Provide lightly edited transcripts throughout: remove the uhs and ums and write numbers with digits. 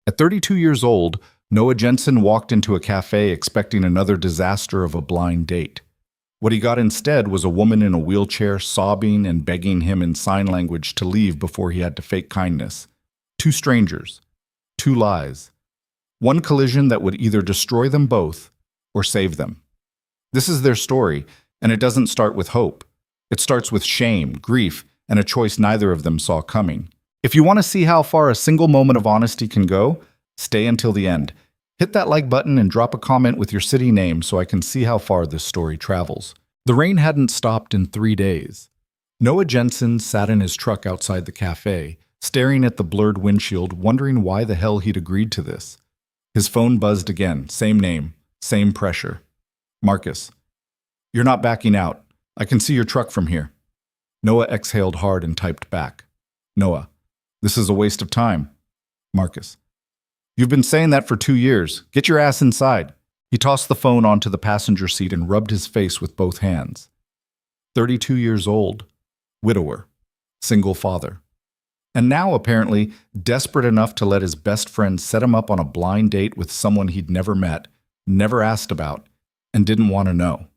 At 32 years old, Noah Jensen walked into a cafe expecting another disaster of a blind date. What he got instead was a woman in a wheelchair sobbing and begging him in sign language to leave before he had to fake kindness. Two strangers. Two lies. One collision that would either destroy them both or save them. This is their story, and it doesn't start with hope. It starts with shame, grief, and a choice neither of them saw coming. If you want to see how far a single moment of honesty can go, stay until the end. Hit that like button and drop a comment with your city name so I can see how far this story travels. The rain hadn't stopped in 3 days. Noah Jensen sat in his truck outside the cafe, staring at the blurred windshield, wondering why the hell he'd agreed to this. His phone buzzed again, same name, same pressure. Marcus. You're not backing out. I can see your truck from here. Noah exhaled hard and typed back. Noah. This is a waste of time. Marcus. You've been saying that for 2 years. Get your ass inside. He tossed the phone onto the passenger seat and rubbed his face with both hands. 32 years old. Widower. Single father. And now, apparently, desperate enough to let his best friend set him up on a blind date with someone he'd never met, never asked about, and didn't want to know.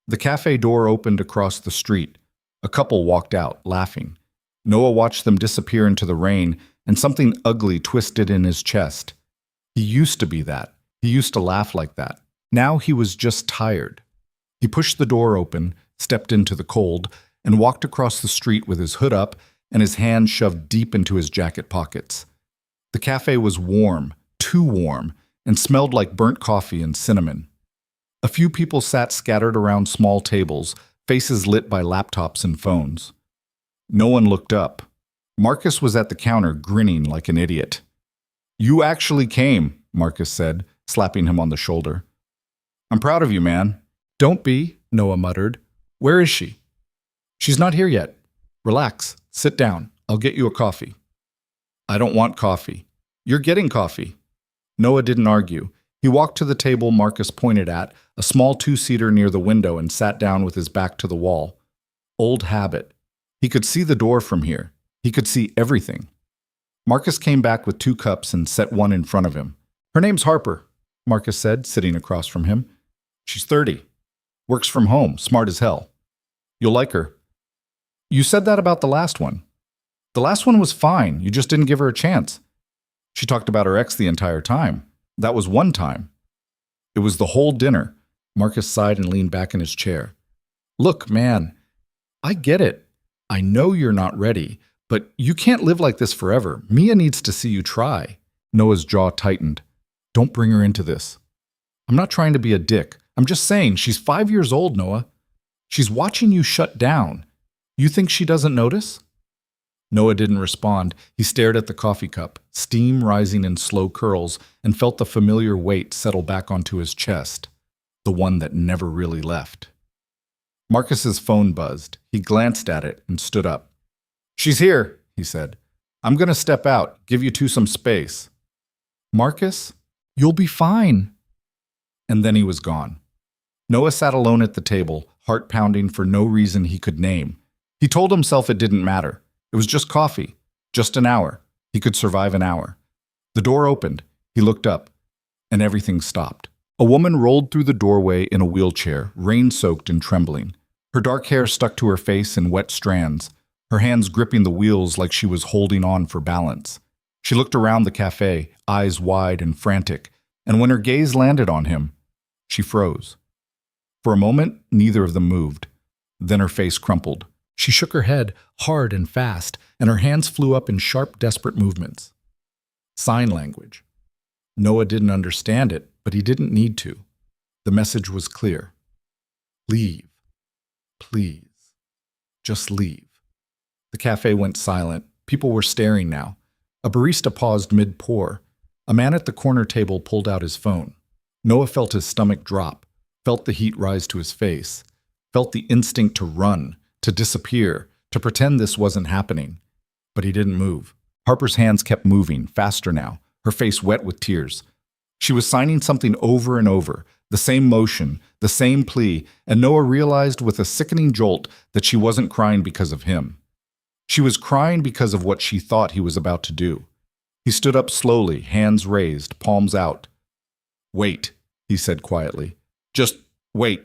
The cafe door opened across the street. A couple walked out, laughing. Noah watched them disappear into the rain, and something ugly twisted in his chest. He used to be that. He used to laugh like that. Now he was just tired. He pushed the door open, stepped into the cold, and walked across the street with his hood up and his hands shoved deep into his jacket pockets. The cafe was warm, too warm, and smelled like burnt coffee and cinnamon. A few people sat scattered around small tables, faces lit by laptops and phones. No one looked up. Marcus was at the counter, grinning like an idiot. You actually came, Marcus said, slapping him on the shoulder. I'm proud of you, man. Don't be, Noah muttered. Where is she? She's not here yet. Relax. Sit down. I'll get you a coffee. I don't want coffee. You're getting coffee. Noah didn't argue. He walked to the table Marcus pointed at, a small two-seater near the window, and sat down with his back to the wall. Old habit. He could see the door from here. He could see everything. Marcus came back with 2 cups and set one in front of him. Her name's Harper, Marcus said, sitting across from him. She's 30. Works from home, smart as hell. You'll like her. You said that about the last one. The last one was fine, you just didn't give her a chance. She talked about her ex the entire time. That was one time. It was the whole dinner. Marcus sighed and leaned back in his chair. Look, man, I get it. I know you're not ready, but you can't live like this forever. Mia needs to see you try. Noah's jaw tightened. Don't bring her into this. I'm not trying to be a dick. I'm just saying she's 5 years old, Noah. She's watching you shut down. You think she doesn't notice? Noah didn't respond. He stared at the coffee cup, steam rising in slow curls, and felt the familiar weight settle back onto his chest, the one that never really left. Marcus's phone buzzed. He glanced at it and stood up. She's here, he said. I'm going to step out, give you two some space. Marcus, you'll be fine. And then he was gone. Noah sat alone at the table, heart pounding for no reason he could name. He told himself it didn't matter. It was just coffee, just an hour. He could survive an hour. The door opened. He looked up, and everything stopped. A woman rolled through the doorway in a wheelchair, rain-soaked and trembling. Her dark hair stuck to her face in wet strands, her hands gripping the wheels like she was holding on for balance. She looked around the cafe, eyes wide and frantic, and when her gaze landed on him, she froze. For a moment, neither of them moved. Then her face crumpled. She shook her head, hard and fast, and her hands flew up in sharp, desperate movements. Sign language. Noah didn't understand it, but he didn't need to. The message was clear. Leave. Please. Just leave. The cafe went silent. People were staring now. A barista paused mid-pour. A man at the corner table pulled out his phone. Noah felt his stomach drop, felt the heat rise to his face, felt the instinct to run, to disappear, to pretend this wasn't happening. But he didn't move. Harper's hands kept moving, faster now, her face wet with tears. She was signing something over and over, the same motion, the same plea, and Noah realized with a sickening jolt that she wasn't crying because of him. She was crying because of what she thought he was about to do. He stood up slowly, hands raised, palms out. "Wait," he said quietly. "Just wait."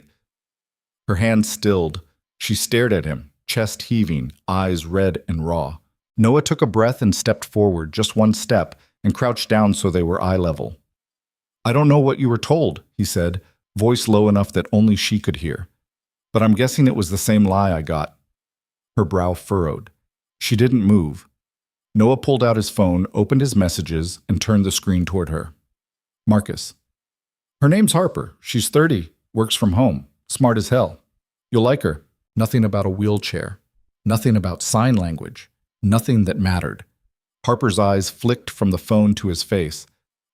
Her hands stilled. She stared at him, chest heaving, eyes red and raw. Noah took a breath and stepped forward, just one step, and crouched down so they were eye level. "I don't know what you were told," he said, voice low enough that only she could hear. "But I'm guessing it was the same lie I got." Her brow furrowed. She didn't move. Noah pulled out his phone, opened his messages, and turned the screen toward her. "Marcus. Her name's Harper. She's 30, works from home, smart as hell. You'll like her. Nothing about a wheelchair. Nothing about sign language. Nothing that mattered." Harper's eyes flicked from the phone to his face.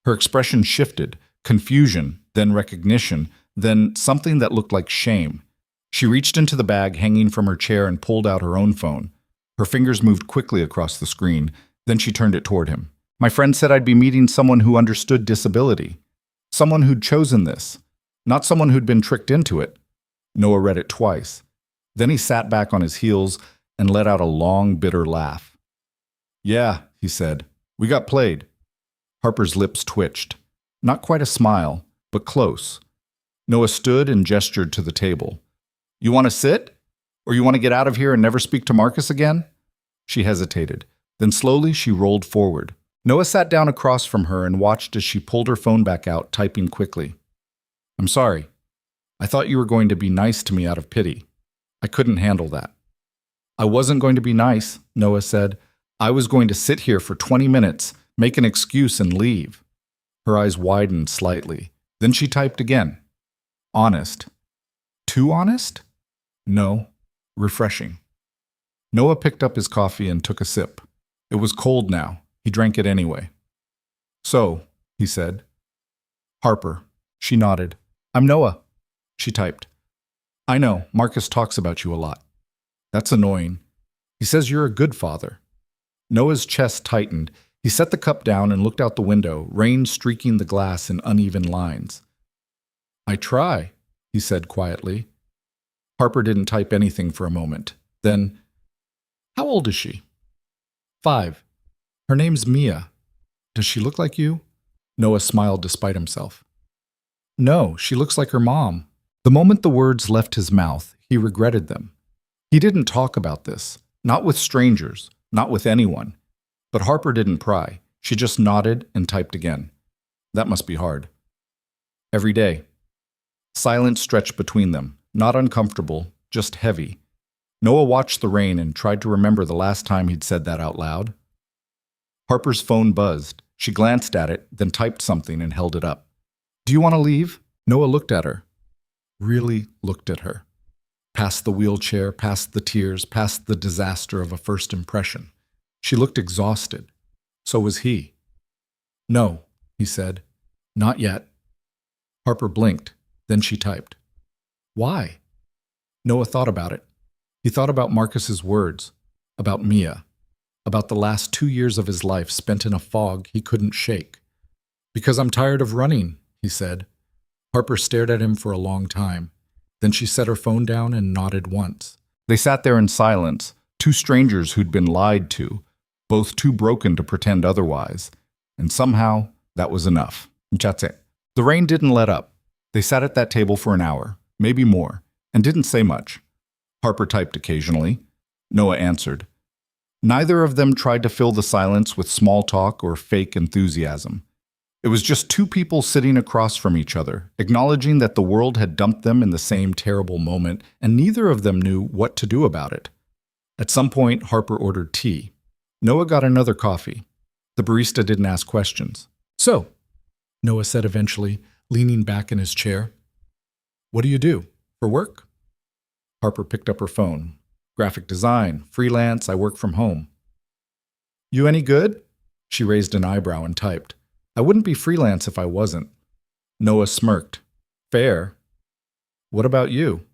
Her expression shifted, confusion, then recognition, then something that looked like shame. She reached into the bag hanging from her chair and pulled out her own phone. Her fingers moved quickly across the screen, then she turned it toward him. "My friend said I'd be meeting someone who understood disability. Someone who'd chosen this, not someone who'd been tricked into it." Noah read it twice. Then he sat back on his heels and let out a long, bitter laugh. "Yeah," he said, "we got played." Harper's lips twitched. Not quite a smile, but close. Noah stood and gestured to the table. "You want to sit? Or you want to get out of here and never speak to Marcus again?" She hesitated. Then slowly she rolled forward. Noah sat down across from her and watched as she pulled her phone back out, typing quickly. "I'm sorry. I thought you were going to be nice to me out of pity. I couldn't handle that." "I wasn't going to be nice," Noah said. "I was going to sit here for 20 minutes, make an excuse, and leave." Her eyes widened slightly. Then she typed again. "Honest." "Too honest?" "No. Refreshing." Noah picked up his coffee and took a sip. It was cold now. He drank it anyway. "So," he said. "Harper." She nodded. "I'm Noah." She typed. "I know, Marcus talks about you a lot. That's annoying. He says you're a good father." Noah's chest tightened. He set the cup down and looked out the window, rain streaking the glass in uneven lines. "I try," he said quietly. Harper didn't type anything for a moment. Then, "How old is she?" 5. "Her name's Mia. Does she look like you?" Noah smiled despite himself. "No, she looks like her mom." The moment the words left his mouth, he regretted them. He didn't talk about this, not with strangers, not with anyone. But Harper didn't pry. She just nodded and typed again. That must be hard. "Every day." Silence stretched between them, not uncomfortable, just heavy. Noah watched the rain and tried to remember the last time he'd said that out loud. Harper's phone buzzed. She glanced at it, then typed something and held it up. "Do you want to leave?" Noah looked at her. Really looked at her. Past the wheelchair, past the tears, past the disaster of a first impression. She looked exhausted. So was he. "No," he said. "Not yet." Harper blinked. Then she typed. "Why?" Noah thought about it. He thought about Marcus's words, about Mia, about the last 2 years of his life spent in a fog he couldn't shake. "Because I'm tired of running," he said. Harper stared at him for a long time. Then she set her phone down and nodded once. They sat there in silence, two strangers who'd been lied to, both too broken to pretend otherwise. And somehow, that was enough. That's it. The rain didn't let up. They sat at that table for an hour, maybe more, and didn't say much. Harper typed occasionally. Noah answered. Neither of them tried to fill the silence with small talk or fake enthusiasm. It was just two people sitting across from each other, acknowledging that the world had dumped them in the same terrible moment, and neither of them knew what to do about it. At some point, Harper ordered tea. Noah got another coffee. The barista didn't ask questions. "So," Noah said eventually, leaning back in his chair, "what do you do? For work?" Harper picked up her phone. "Graphic design, freelance, I work from home." "You any good?" She raised an eyebrow and typed. "I wouldn't be freelance if I wasn't." Noah smirked. "Fair. What about you?"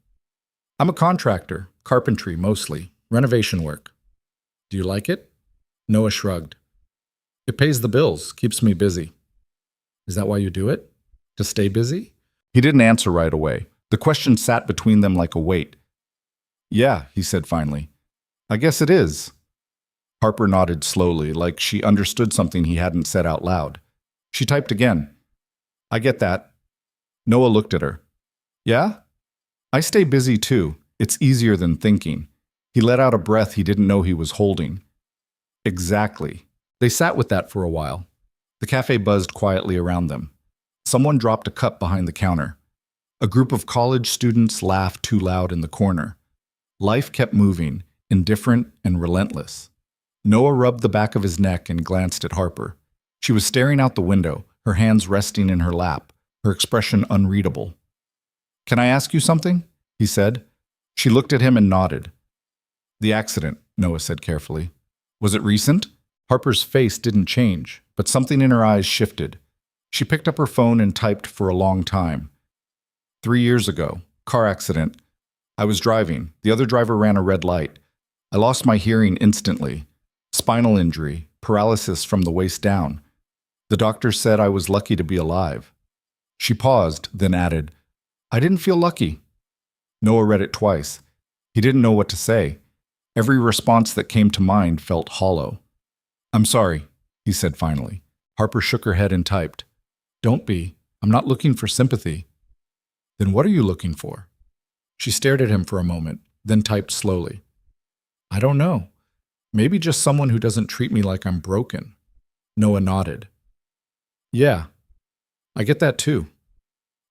"I'm a contractor, carpentry mostly, renovation work." "Do you like it?" Noah shrugged. "It pays the bills, keeps me busy." "Is that why you do it? To stay busy?" He didn't answer right away. The question sat between them like a weight. "Yeah," he said finally. "I guess it is." Harper nodded slowly, like she understood something he hadn't said out loud. She typed again. I get that. Noah looked at her. Yeah? I stay busy too. It's easier than thinking. He let out a breath he didn't know he was holding. Exactly. They sat with that for a while. The cafe buzzed quietly around them. Someone dropped a cup behind the counter. A group of college students laughed too loud in the corner. Life kept moving, indifferent and relentless. Noah rubbed the back of his neck and glanced at Harper. She was staring out the window, her hands resting in her lap, her expression unreadable. Can I ask you something? He said. She looked at him and nodded. The accident, Noah said carefully. Was it recent? Harper's face didn't change, but something in her eyes shifted. She picked up her phone and typed for a long time. 3 years ago, car accident. I was driving. The other driver ran a red light. I lost my hearing instantly. Spinal injury, paralysis from the waist down. The doctor said I was lucky to be alive. She paused, then added, I didn't feel lucky. Noah read it twice. He didn't know what to say. Every response that came to mind felt hollow. I'm sorry, he said finally. Harper shook her head and typed. Don't be. I'm not looking for sympathy. Then what are you looking for? She stared at him for a moment, then typed slowly. I don't know. Maybe just someone who doesn't treat me like I'm broken. Noah nodded. Yeah, I get that too.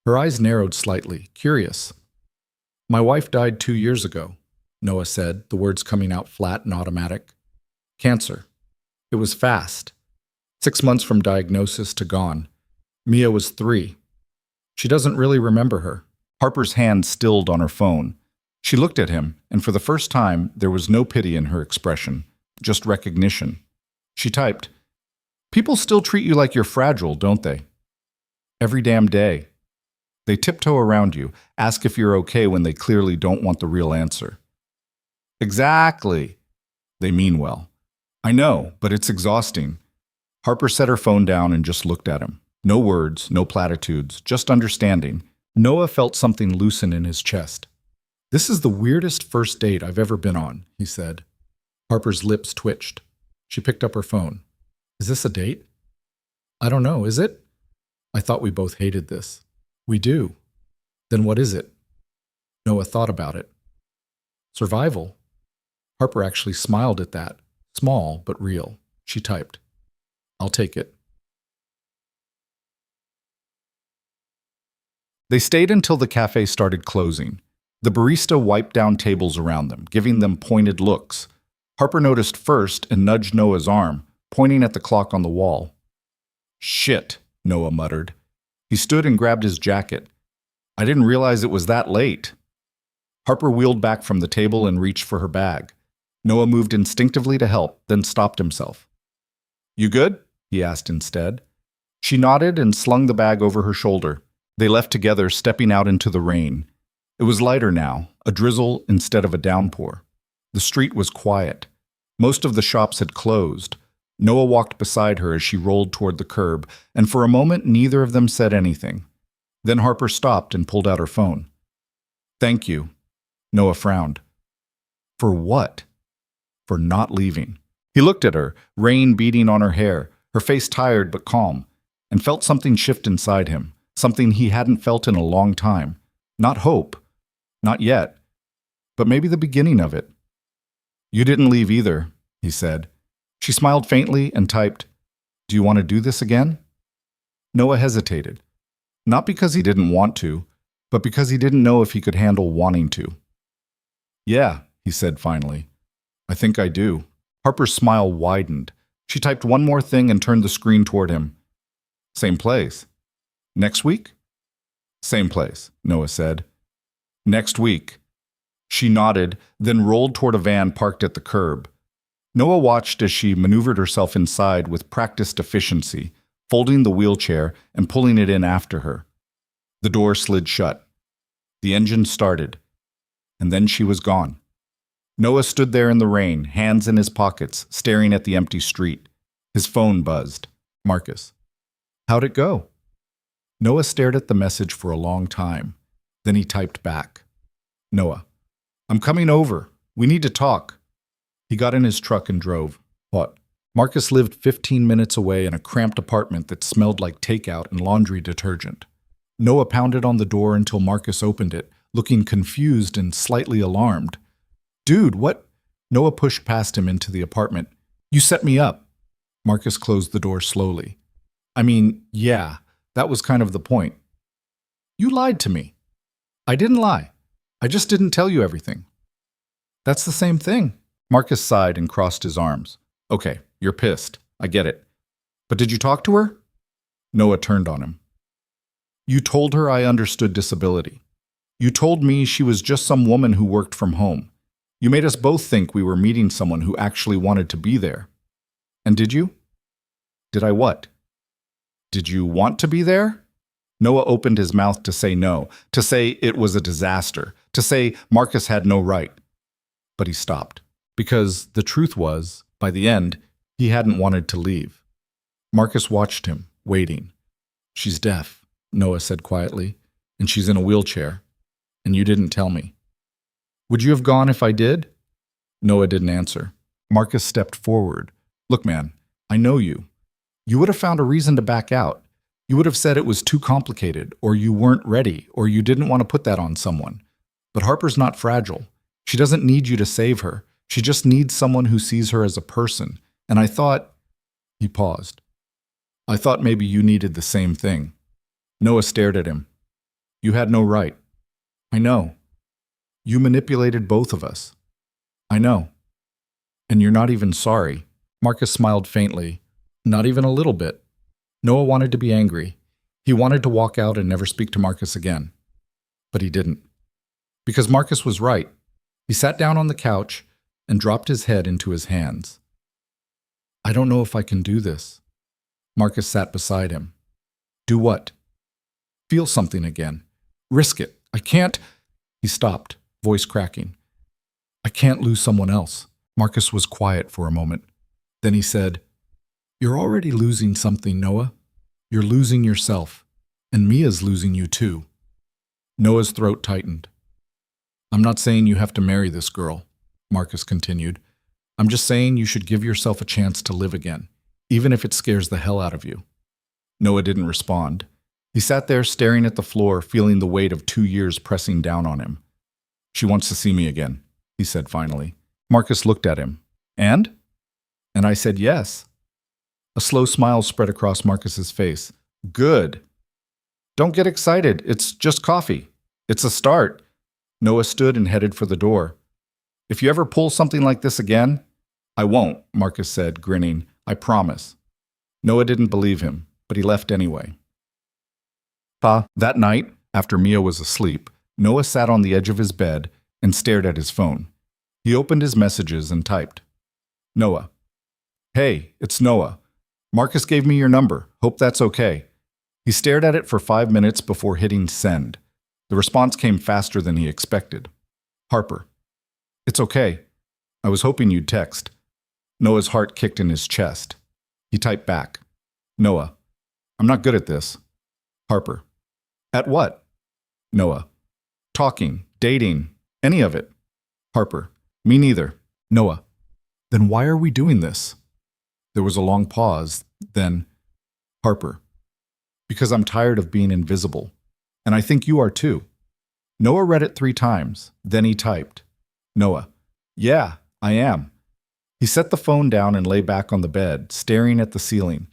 Her eyes narrowed slightly, curious. My wife died 2 years ago, Noah said, the words coming out flat and automatic. Cancer. It was fast. 6 months from diagnosis to gone. Mia was 3. She doesn't really remember her. Harper's hand stilled on her phone. She looked at him, and for the first time, there was no pity in her expression, just recognition. She typed, People still treat you like you're fragile, don't they? Every damn day. They tiptoe around you, ask if you're okay when they clearly don't want the real answer. Exactly. They mean well. I know, but it's exhausting. Harper set her phone down and just looked at him. No words, no platitudes, just understanding. Noah felt something loosen in his chest. This is the weirdest first date I've ever been on, he said. Harper's lips twitched. She picked up her phone. Is this a date? I don't know, is it? I thought we both hated this. We do. Then what is it? Noah thought about it. Survival. Harper actually smiled at that. Small, but real. She typed. I'll take it. They stayed until the cafe started closing. The barista wiped down tables around them, giving them pointed looks. Harper noticed first and nudged Noah's arm, pointing at the clock on the wall. Shit, Noah muttered. He stood and grabbed his jacket. I didn't realize it was that late. Harper wheeled back from the table and reached for her bag. Noah moved instinctively to help, then stopped himself. You good? He asked instead. She nodded and slung the bag over her shoulder. They left together, stepping out into the rain. It was lighter now, a drizzle instead of a downpour. The street was quiet. Most of the shops had closed. Noah walked beside her as she rolled toward the curb, and for a moment neither of them said anything. Then Harper stopped and pulled out her phone. Thank you. Noah frowned. For what? For not leaving. He looked at her, rain beating on her hair, her face tired but calm, and felt something shift inside him, something he hadn't felt in a long time. Not hope. Not yet. But maybe the beginning of it. You didn't leave either, he said. She smiled faintly and typed, Do you want to do this again? Noah hesitated. Not because he didn't want to, but because he didn't know if he could handle wanting to. Yeah, he said finally. I think I do. Harper's smile widened. She typed one more thing and turned the screen toward him. Same place. Next week? Same place, Noah said. Next week. She nodded, then rolled toward a van parked at the curb. Noah watched as she maneuvered herself inside with practiced efficiency, folding the wheelchair and pulling it in after her. The door slid shut. The engine started. And then she was gone. Noah stood there in the rain, hands in his pockets, staring at the empty street. His phone buzzed. Marcus. How'd it go? Noah stared at the message for a long time. Then he typed back. Noah. I'm coming over. We need to talk. He got in his truck and drove. What? Marcus lived 15 minutes away in a cramped apartment that smelled like takeout and laundry detergent. Noah pounded on the door until Marcus opened it, looking confused and slightly alarmed. Dude, what? Noah pushed past him into the apartment. You set me up. Marcus closed the door slowly. I mean, yeah, that was kind of the point. You lied to me. I didn't lie. I just didn't tell you everything. That's the same thing. Marcus sighed and crossed his arms. Okay, you're pissed. I get it. But did you talk to her? Noah turned on him. You told her I understood disability. You told me she was just some woman who worked from home. You made us both think we were meeting someone who actually wanted to be there. And did you? Did I what? Did you want to be there? Noah opened his mouth to say no, to say it was a disaster, to say Marcus had no right. But he stopped, because the truth was, by the end, he hadn't wanted to leave. Marcus watched him, waiting. She's deaf, Noah said quietly, and she's in a wheelchair. And you didn't tell me. Would you have gone if I did? Noah didn't answer. Marcus stepped forward. Look, man, I know you. You would have found a reason to back out. You would have said it was too complicated, or you weren't ready, or you didn't want to put that on someone. But Harper's not fragile. She doesn't need you to save her. She just needs someone who sees her as a person. And I thought... He paused. I thought maybe you needed the same thing. Noah stared at him. You had no right. I know. You manipulated both of us. I know. And you're not even sorry. Marcus smiled faintly. Not even a little bit. Noah wanted to be angry. He wanted to walk out and never speak to Marcus again. But he didn't. Because Marcus was right. He sat down on the couch and dropped his head into his hands. I don't know if I can do this. Marcus sat beside him. Do what? Feel something again. Risk it. I can't... He stopped, voice cracking. I can't lose someone else. Marcus was quiet for a moment. Then he said, You're already losing something, Noah. You're losing yourself. And Mia's losing you too. Noah's throat tightened. I'm not saying you have to marry this girl, Marcus continued. I'm just saying you should give yourself a chance to live again, even if it scares the hell out of you. Noah didn't respond. He sat there staring at the floor, feeling the weight of 2 years pressing down on him. She wants to see me again, he said finally. Marcus looked at him. And? And I said yes. A slow smile spread across Marcus's face. Good. Don't get excited. It's just coffee. It's a start. Noah stood and headed for the door. If you ever pull something like this again, I won't, Marcus said, grinning. I promise. Noah didn't believe him, but he left anyway. That night, after Mia was asleep, Noah sat on the edge of his bed and stared at his phone. He opened his messages and typed. Noah. Hey, it's Noah. Marcus gave me your number. Hope that's okay. He stared at it for 5 minutes before hitting send. The response came faster than he expected. Harper. It's okay. I was hoping you'd text. Noah's heart kicked in his chest. He typed back. Noah. I'm not good at this. Harper. At what? Noah. Talking, dating, any of it. Harper. Me neither. Noah. Then why are we doing this? There was a long pause, then, Harper. Because I'm tired of being invisible. And I think you are too. Noah read it 3 times, then he typed. Noah. Yeah, I am. He set the phone down and lay back on the bed, staring at the ceiling.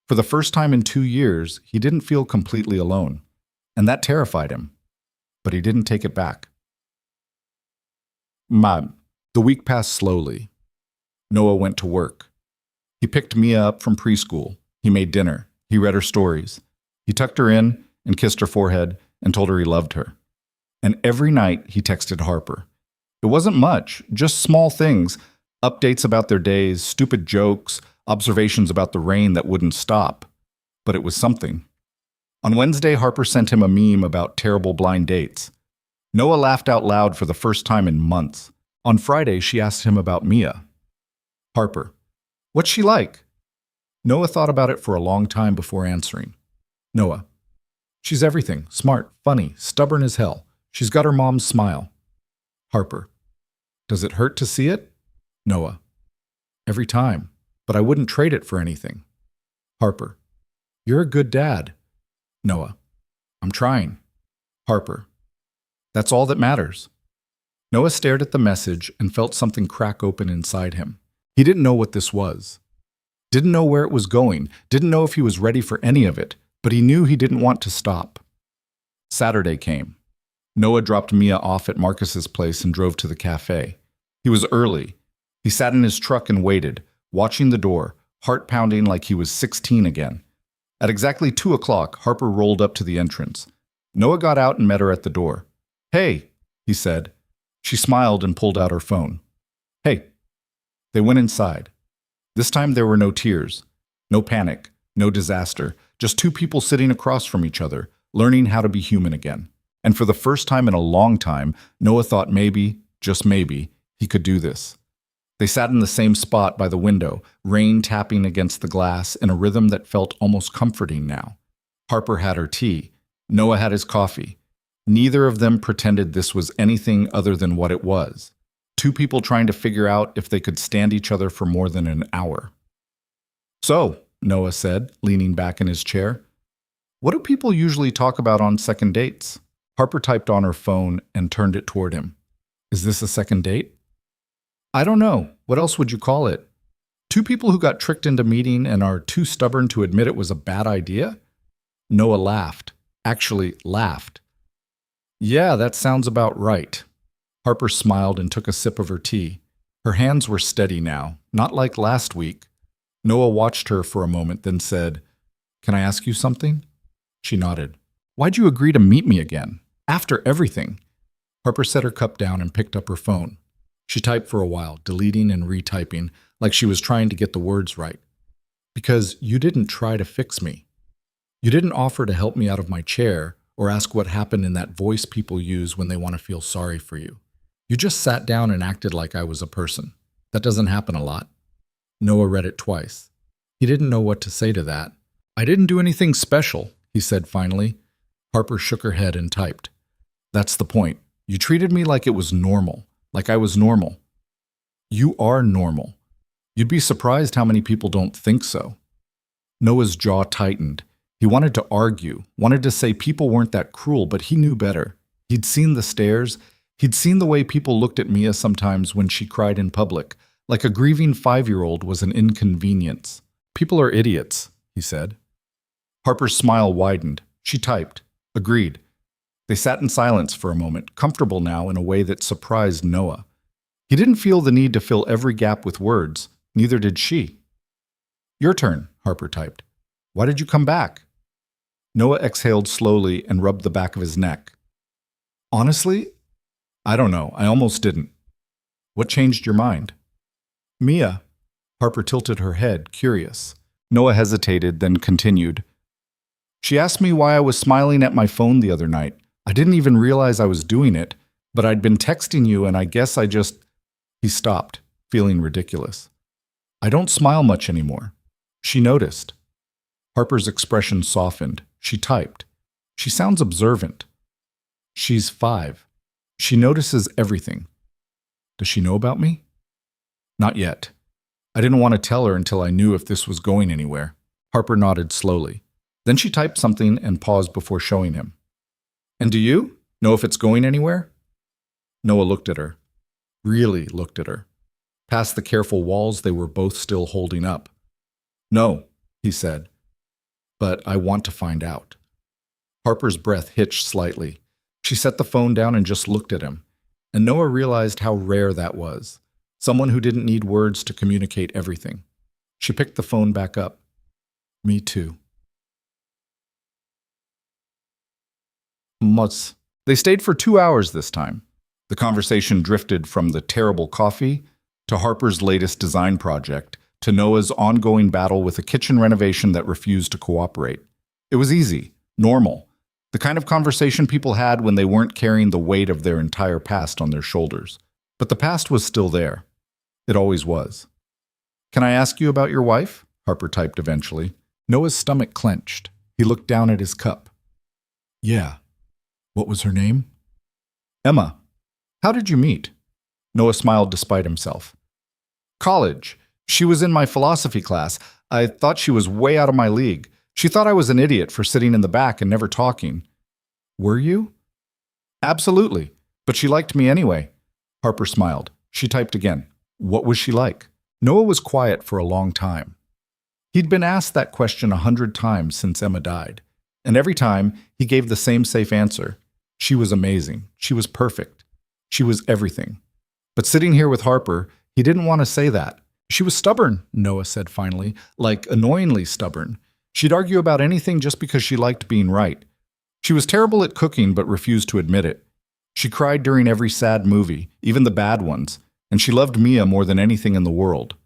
For the first time in 2 years, he didn't feel completely alone. And that terrified him. But he didn't take it back. The week passed slowly. Noah went to work. He picked Mia up from preschool. He made dinner. He read her stories. He tucked her in and kissed her forehead and told her he loved her. And every night he texted Harper. It wasn't much, just small things, updates about their days, stupid jokes, observations about the rain that wouldn't stop. But it was something. On Wednesday, Harper sent him a meme about terrible blind dates. Noah laughed out loud for the first time in months. On Friday, she asked him about Mia. Harper. What's she like? Noah thought about it for a long time before answering. Noah. She's everything. Smart, funny, stubborn as hell. She's got her mom's smile. Harper. Does it hurt to see it? Noah. Every time. but I wouldn't trade it for anything. Harper. You're a good dad. Noah. I'm trying. Harper. That's all that matters. Noah stared at the message and felt something crack open inside him. He didn't know what this was. Didn't know where it was going, didn't know if he was ready for any of it, but he knew he didn't want to stop. Saturday came. Noah dropped Mia off at Marcus's place and drove to the cafe. He was early. He sat in his truck and waited, watching the door, heart pounding like he was 16 again. At exactly 2 o'clock, Harper rolled up to the entrance. Noah got out and met her at the door. Hey, he said. She smiled and pulled out her phone. Hey. They went inside. This time there were no tears, no panic, no disaster, just two people sitting across from each other, learning how to be human again. And for the first time in a long time, Noah thought maybe, just maybe, he could do this. They sat in the same spot by the window, rain tapping against the glass in a rhythm that felt almost comforting now. Harper had her tea. Noah had his coffee. Neither of them pretended this was anything other than what it was. Two people trying to figure out if they could stand each other for more than an hour. So, Noah said, leaning back in his chair, what do people usually talk about on second dates? Harper typed on her phone and turned it toward him. Is this a second date? I don't know. What else would you call it? Two people who got tricked into meeting and are too stubborn to admit it was a bad idea? Noah laughed. Actually, laughed. Yeah, that sounds about right. Harper smiled and took a sip of her tea. Her hands were steady now, not like last week. Noah watched her for a moment, then said, Can I ask you something? She nodded. Why'd you agree to meet me again? After everything? Harper set her cup down and picked up her phone. She typed for a while, deleting and retyping, like she was trying to get the words right. Because you didn't try to fix me. You didn't offer to help me out of my chair or ask what happened in that voice people use when they want to feel sorry for you. You just sat down and acted like I was a person. That doesn't happen a lot. Noah read it twice. He didn't know what to say to that. I didn't do anything special, he said finally. Harper shook her head and typed. That's the point. You treated me like it was normal, like I was normal. You are normal. You'd be surprised how many people don't think so. Noah's jaw tightened. He wanted to argue, wanted to say people weren't that cruel, but he knew better. He'd seen the stares. He'd seen the way people looked at Mia sometimes when she cried in public, like a grieving 5-year-old was an inconvenience. People are idiots, he said. Harper's smile widened. She typed. Agreed. They sat in silence for a moment, comfortable now in a way that surprised Noah. He didn't feel the need to fill every gap with words. Neither did she. Your turn, Harper typed. Why did you come back? Noah exhaled slowly and rubbed the back of his neck. Honestly, I don't know. I almost didn't. What changed your mind? Mia. Harper tilted her head, curious. Noah hesitated, then continued. She asked me why I was smiling at my phone the other night. I didn't even realize I was doing it, but I'd been texting you and I guess I just... He stopped, feeling ridiculous. I don't smile much anymore. She noticed. Harper's expression softened. She typed. She sounds observant. She's 5. She notices everything. Does she know about me? Not yet. I didn't want to tell her until I knew if this was going anywhere. Harper nodded slowly. Then she typed something and paused before showing him. And do you know if it's going anywhere? Noah looked at her. Really looked at her. Past the careful walls they were both still holding up. No, he said. But I want to find out. Harper's breath hitched slightly. She set the phone down and just looked at him. And Noah realized how rare that was. Someone who didn't need words to communicate everything. She picked the phone back up. Me too. They stayed for 2 hours this time. The conversation drifted from the terrible coffee to Harper's latest design project to Noah's ongoing battle with a kitchen renovation that refused to cooperate. It was easy, normal, the kind of conversation people had when they weren't carrying the weight of their entire past on their shoulders. But the past was still there. It always was. Can I ask you about your wife? Harper typed eventually. Noah's stomach clenched. He looked down at his cup. Yeah. What was her name? Emma. How did you meet? Noah smiled despite himself. College. She was in my philosophy class. I thought she was way out of my league. She thought I was an idiot for sitting in the back and never talking. Were you? Absolutely. But she liked me anyway. Harper smiled. She typed again. What was she like? Noah was quiet for a long time. He'd been asked that question 100 times since Emma died, and every time he gave the same safe answer. She was amazing. She was perfect. She was everything. But sitting here with Harper, he didn't want to say that. She was stubborn, Noah said finally, like annoyingly stubborn. She'd argue about anything just because she liked being right. She was terrible at cooking but refused to admit it. She cried during every sad movie, even the bad ones, and she loved Mia more than anything in the world.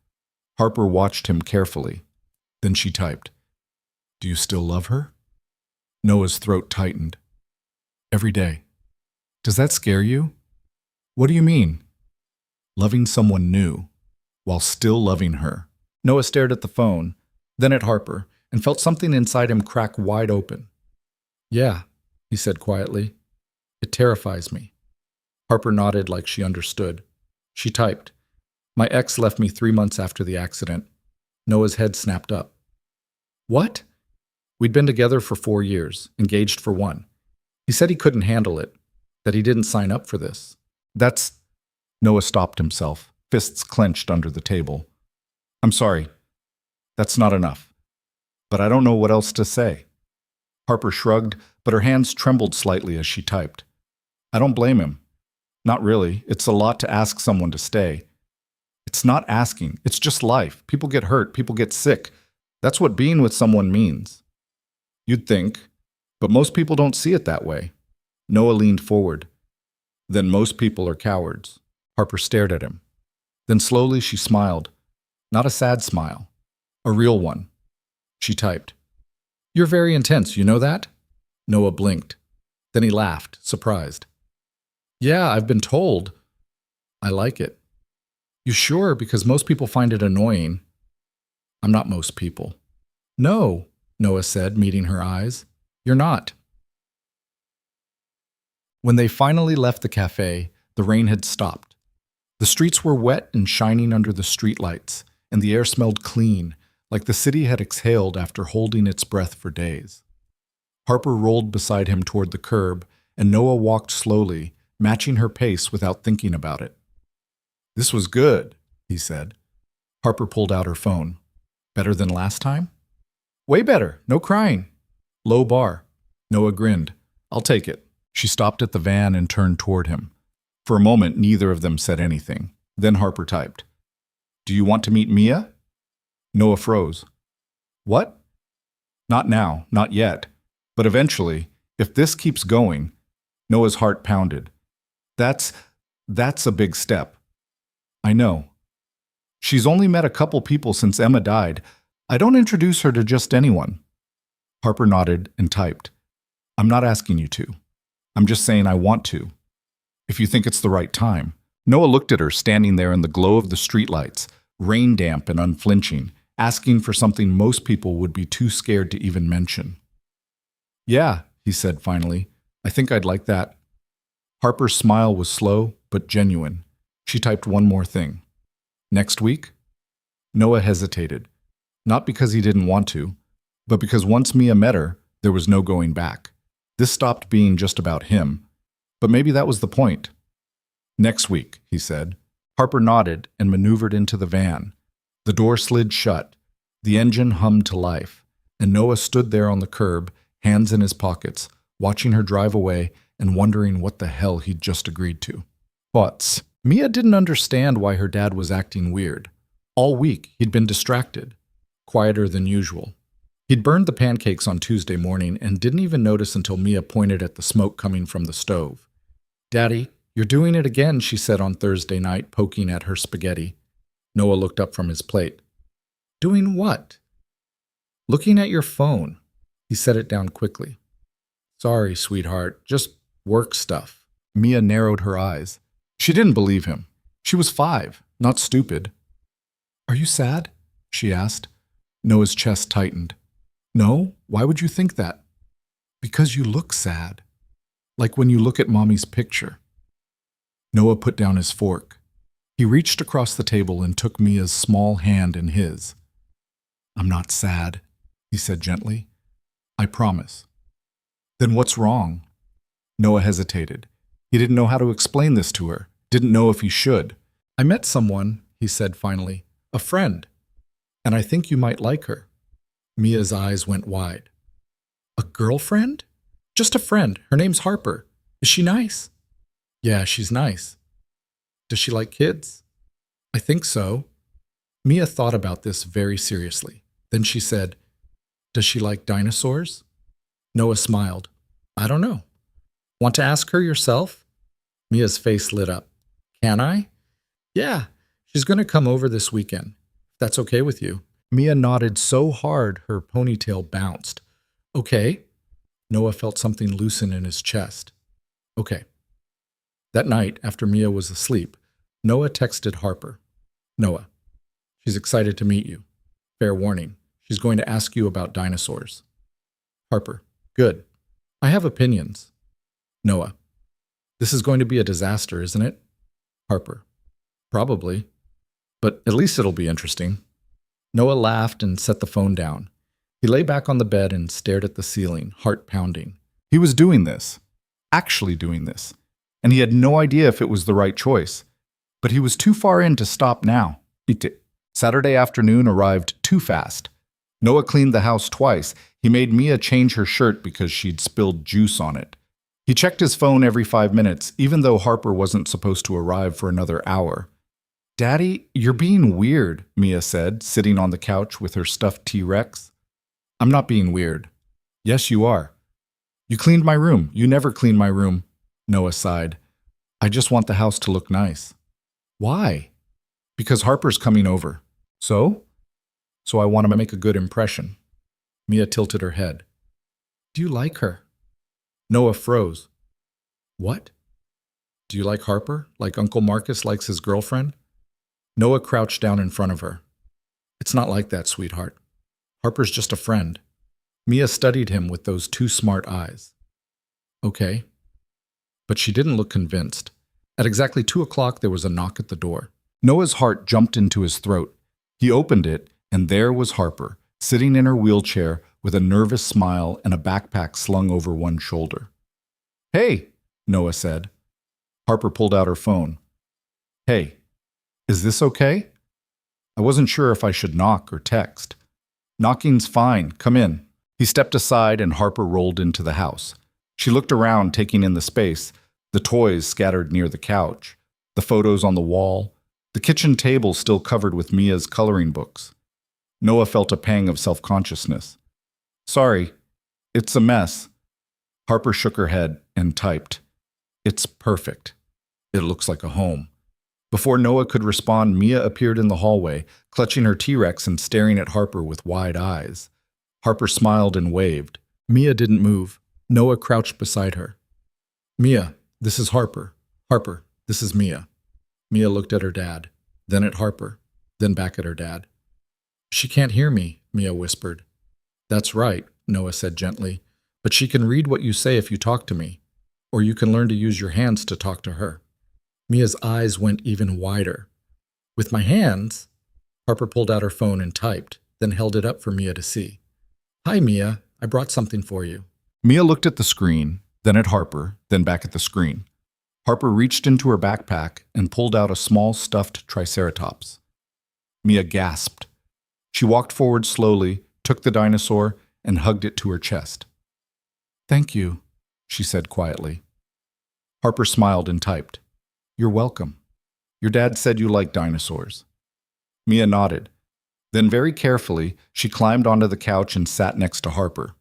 Harper watched him carefully. Then she typed, "Do you still love her?" Noah's throat tightened. "Every day." "Does that scare you?" "What do you mean?" "Loving someone new, while still loving her." Noah stared at the phone, then at Harper, and felt something inside him crack wide open. "Yeah," he said quietly. "It terrifies me." Harper nodded like she understood. She typed, "My ex left me 3 months after the accident." Noah's head snapped up. "What?" "We'd been together for 4 years, engaged for 1. He said he couldn't handle it, that he didn't sign up for this." "That's—" Noah stopped himself, fists clenched under the table. "I'm sorry. That's not enough. But I don't know what else to say." Harper shrugged, but her hands trembled slightly as she typed. "I don't blame him. Not really. It's a lot to ask someone to stay." "It's not asking. It's just life. People get hurt. People get sick. That's what being with someone means." "You'd think. But most people don't see it that way." Noah leaned forward. "Then most people are cowards." Harper stared at him. Then slowly she smiled. Not a sad smile. A real one. She typed, "You're very intense, you know that?" Noah blinked. Then he laughed, surprised. "Yeah, I've been told." "I like it." "You sure? Because most people find it annoying." "I'm not most people." "No," Noah said, meeting her eyes. "You're not." When they finally left the cafe, the rain had stopped. The streets were wet and shining under the streetlights, and the air smelled clean, like the city had exhaled after holding its breath for days. Harper rolled beside him toward the curb, and Noah walked slowly, matching her pace without thinking about it. "This was good," he said. Harper pulled out her phone. "Better than last time?" "Way better. No crying." "Low bar." Noah grinned. "I'll take it." She stopped at the van and turned toward him. For a moment, neither of them said anything. Then Harper typed, "Do you want to meet Mia?" Noah froze. "What?" "Not now, not yet. But eventually, if this keeps going." Noah's heart pounded. That's a big step." "I know. She's only met a couple people since Emma died. I don't introduce her to just anyone." Harper nodded and typed, "I'm not asking you to. I'm just saying I want to. If you think it's the right time." Noah looked at her standing there in the glow of the streetlights, rain damp and unflinching, asking for something most people would be too scared to even mention. "Yeah," he said finally. "I think I'd like that." Harper's smile was slow but genuine. She typed one more thing. "Next week?" Noah hesitated, not because he didn't want to, but because once Mia met her, there was no going back. This stopped being just about him, but maybe that was the point. "Next week," he said. Harper nodded and maneuvered into the van. The door slid shut. The engine hummed to life, and Noah stood there on the curb, hands in his pockets, watching her drive away and wondering what the hell he'd just agreed to. Thoughts. Mia didn't understand why her dad was acting weird. All week, he'd been distracted, quieter than usual. He'd burned the pancakes on Tuesday morning and didn't even notice until Mia pointed at the smoke coming from the stove. "Daddy, you're doing it again," she said on Thursday night, poking at her spaghetti. Noah looked up from his plate. "Doing what?" "Looking at your phone." He set it down quickly. "Sorry, sweetheart, just work stuff." Mia narrowed her eyes. She didn't believe him. She was 5, not stupid. "Are you sad?" she asked. Noah's chest tightened. "No, why would you think that?" "Because you look sad. Like when you look at Mommy's picture." Noah put down his fork. He reached across the table and took Mia's small hand in his. "I'm not sad," he said gently. "I promise." "Then what's wrong?" Noah hesitated. He didn't know how to explain this to her, didn't know if he should. "I met someone," he said finally, "a friend, and I think you might like her." Mia's eyes went wide. "A girlfriend?" "Just a friend. Her name's Harper. Is she nice?" "Yeah, she's nice." "Does she like kids?" "I think so." Mia thought about this very seriously. Then she said, "Does she like dinosaurs?" Noah smiled. "I don't know. Want to ask her yourself?" Mia's face lit up. "Can I?" "Yeah, she's going to come over this weekend, if that's okay with you." Mia nodded so hard her ponytail bounced. "Okay." Noah felt something loosen in his chest. "Okay." That night, after Mia was asleep, Noah texted Harper. "Noah, she's excited to meet you. Fair warning, she's going to ask you about dinosaurs." Harper, "Good. I have opinions." Noah, "This is going to be a disaster, isn't it?" Harper, "Probably. But at least it'll be interesting." Noah laughed and set the phone down. He lay back on the bed and stared at the ceiling, heart pounding. He was doing this, actually doing this, and he had no idea if it was the right choice. But he was too far in to stop now. Saturday afternoon arrived too fast. Noah cleaned the house twice. He made Mia change her shirt because she'd spilled juice on it. He checked his phone every 5 minutes, even though Harper wasn't supposed to arrive for another hour. "Daddy, you're being weird," Mia said, sitting on the couch with her stuffed T-Rex. "I'm not being weird." "Yes, you are." "You cleaned my room. You never clean my room." Noah sighed. "I just want the house to look nice." "Why?" "Because Harper's coming over." "So?" "So I want to make a good impression." Mia tilted her head. "Do you like her?" Noah froze. "What? Do you like Harper, like Uncle Marcus likes his girlfriend?" Noah crouched down in front of her. "It's not like that, sweetheart. Harper's just a friend." Mia studied him with those two smart eyes. "Okay." But she didn't look convinced. At exactly 2 o'clock, there was a knock at the door. Noah's heart jumped into his throat. He opened it, and there was Harper, sitting in her wheelchair with a nervous smile and a backpack slung over one shoulder. "Hey," Noah said. Harper pulled out her phone. "Hey, is this okay?" "I wasn't sure if I should knock or text." "Knocking's fine. Come in." He stepped aside and Harper rolled into the house. She looked around, taking in the space, the toys scattered near the couch, the photos on the wall, the kitchen table still covered with Mia's coloring books. Noah felt a pang of self-consciousness. "Sorry, it's a mess." Harper shook her head and typed, "It's perfect. It looks like a home." Before Noah could respond, Mia appeared in the hallway, clutching her T-Rex and staring at Harper with wide eyes. Harper smiled and waved. Mia didn't move. Noah crouched beside her. "Mia, this is Harper. Harper, this is Mia." Mia looked at her dad, then at Harper, then back at her dad. "She can't hear me," Mia whispered. "That's right," Noah said gently, "but she can read what you say if you talk to me, or you can learn to use your hands to talk to her." Mia's eyes went even wider. "With my hands?" Harper pulled out her phone and typed, then held it up for Mia to see. "Hi, Mia. I brought something for you." Mia looked at the screen, then at Harper, then back at the screen. Harper reached into her backpack and pulled out a small stuffed triceratops. Mia gasped. She walked forward slowly, took the dinosaur, and hugged it to her chest. "Thank you," she said quietly. Harper smiled and typed, "You're welcome. Your dad said you like dinosaurs." Mia nodded. Then very carefully, she climbed onto the couch and sat next to Harper.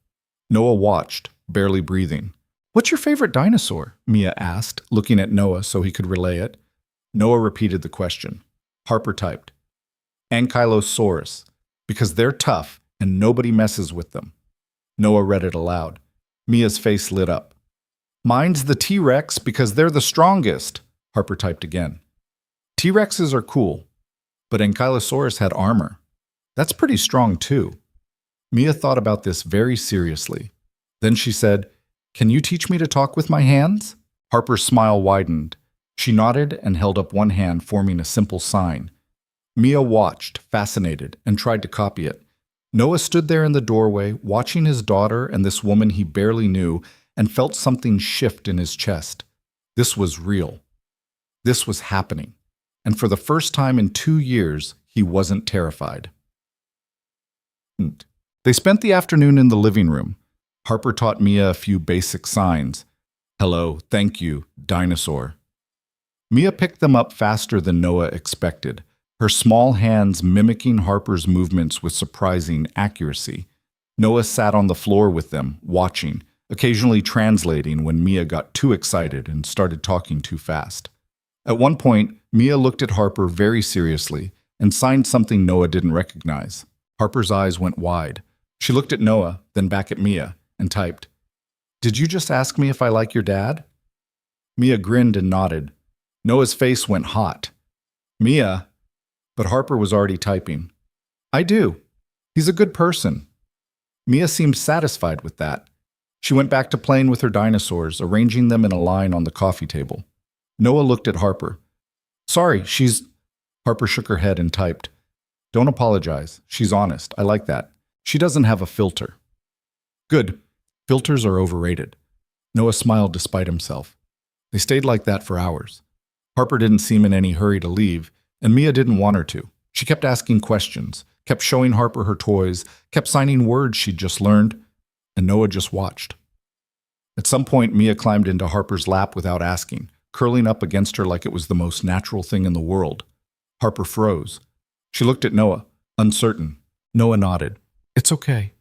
Noah watched, barely breathing. "What's your favorite dinosaur?" Mia asked, looking at Noah so he could relay it. Noah repeated the question. Harper typed, "Ankylosaurus, because they're tough and nobody messes with them." Noah read it aloud. Mia's face lit up. "Mine's the T-Rex because they're the strongest," Harper typed again. "T-Rexes are cool, but Ankylosaurus had armor. That's pretty strong too." Mia thought about this very seriously. Then she said, "Can you teach me to talk with my hands?" Harper's smile widened. She nodded and held up one hand, forming a simple sign. Mia watched, fascinated, and tried to copy it. Noah stood there in the doorway, watching his daughter and this woman he barely knew, and felt something shift in his chest. This was real. This was happening. And for the first time in 2 years, he wasn't terrified. They spent the afternoon in the living room. Harper taught Mia a few basic signs. Hello, thank you, dinosaur. Mia picked them up faster than Noah expected, her small hands mimicking Harper's movements with surprising accuracy. Noah sat on the floor with them, watching, occasionally translating when Mia got too excited and started talking too fast. At one point, Mia looked at Harper very seriously and signed something Noah didn't recognize. Harper's eyes went wide. She looked at Noah, then back at Mia, and typed, "Did you just ask me if I like your dad?" Mia grinned and nodded. Noah's face went hot. "Mia," but Harper was already typing. "I do. He's a good person." Mia seemed satisfied with that. She went back to playing with her dinosaurs, arranging them in a line on the coffee table. Noah looked at Harper. "Sorry, she's—" Harper shook her head and typed, "Don't apologize. She's honest. I like that. She doesn't have a filter." "Good. Filters are overrated." Noah smiled despite himself. They stayed like that for hours. Harper didn't seem in any hurry to leave, and Mia didn't want her to. She kept asking questions, kept showing Harper her toys, kept signing words she'd just learned, and Noah just watched. At some point, Mia climbed into Harper's lap without asking, curling up against her like it was the most natural thing in the world. Harper froze. She looked at Noah, uncertain. Noah nodded. "It's okay."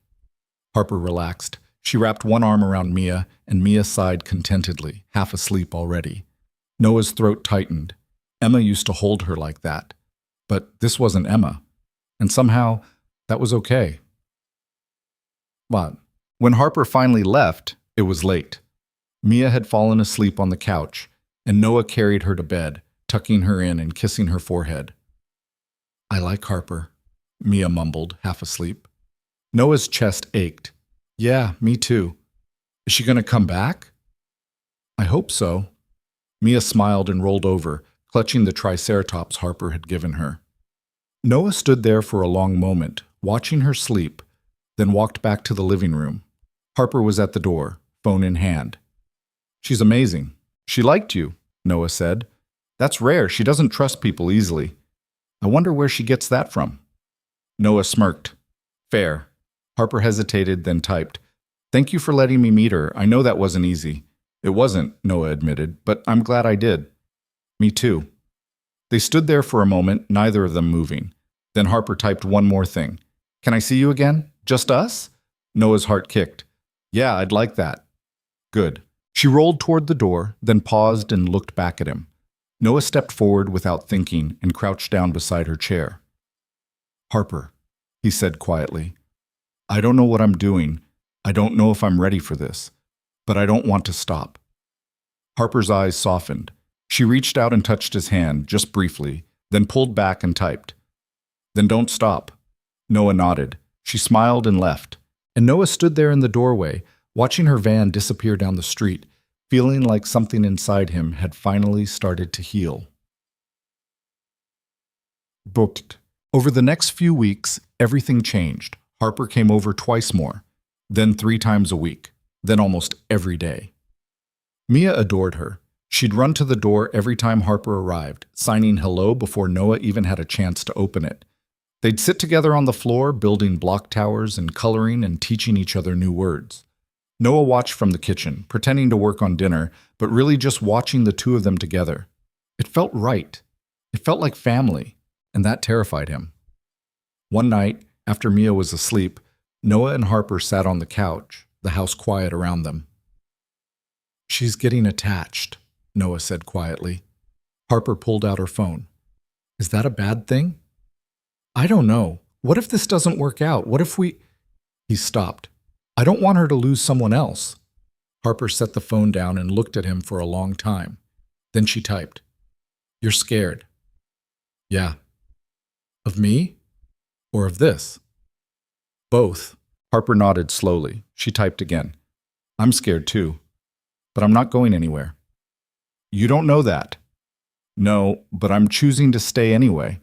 Harper relaxed. She wrapped one arm around Mia, and Mia sighed contentedly, half asleep already. Noah's throat tightened. Emma used to hold her like that. But this wasn't Emma. And somehow, that was okay. But when Harper finally left, it was late. Mia had fallen asleep on the couch, and Noah carried her to bed, tucking her in and kissing her forehead. "I like Harper," Mia mumbled, half asleep. Noah's chest ached. "Yeah, me too. Is she going to come back?" "I hope so." Mia smiled and rolled over, clutching the Triceratops Harper had given her. Noah stood there for a long moment, watching her sleep, then walked back to the living room. Harper was at the door, phone in hand. "She's amazing. She liked you," Noah said. "That's rare. She doesn't trust people easily. I wonder where she gets that from." Noah smirked. "Fair." Harper hesitated, then typed, "Thank you for letting me meet her. I know that wasn't easy." "It wasn't," Noah admitted, "but I'm glad I did." "Me too." They stood there for a moment, neither of them moving. Then Harper typed one more thing. "Can I see you again? Just us?" Noah's heart kicked. "Yeah, I'd like that." "Good." She rolled toward the door, then paused and looked back at him. Noah stepped forward without thinking and crouched down beside her chair. "Harper," he said quietly, "I don't know what I'm doing. I don't know if I'm ready for this, but I don't want to stop." Harper's eyes softened. She reached out and touched his hand, just briefly, then pulled back and typed. "Then don't stop." Noah nodded. She smiled and left. And Noah stood there in the doorway, watching her van disappear down the street, feeling like something inside him had finally started to heal. Booked. Over the next few weeks, everything changed. Harper came over twice more, then 3 times a week, then almost every day. Mia adored her. She'd run to the door every time Harper arrived, signing hello before Noah even had a chance to open it. They'd sit together on the floor, building block towers and coloring and teaching each other new words. Noah watched from the kitchen, pretending to work on dinner, but really just watching the two of them together. It felt right. It felt like family, and that terrified him. One night, after Mia was asleep, Noah and Harper sat on the couch, the house quiet around them. "She's getting attached," Noah said quietly. Harper pulled out her phone. "Is that a bad thing?" "I don't know. What if this doesn't work out? What if we—" He stopped. "I don't want her to lose someone else." Harper set the phone down and looked at him for a long time. Then she typed, "You're scared." "Yeah." "Of me? Or of this?" "Both." Harper nodded slowly. She typed again. "I'm scared too. But I'm not going anywhere." "You don't know that." No, but I'm choosing to stay anyway.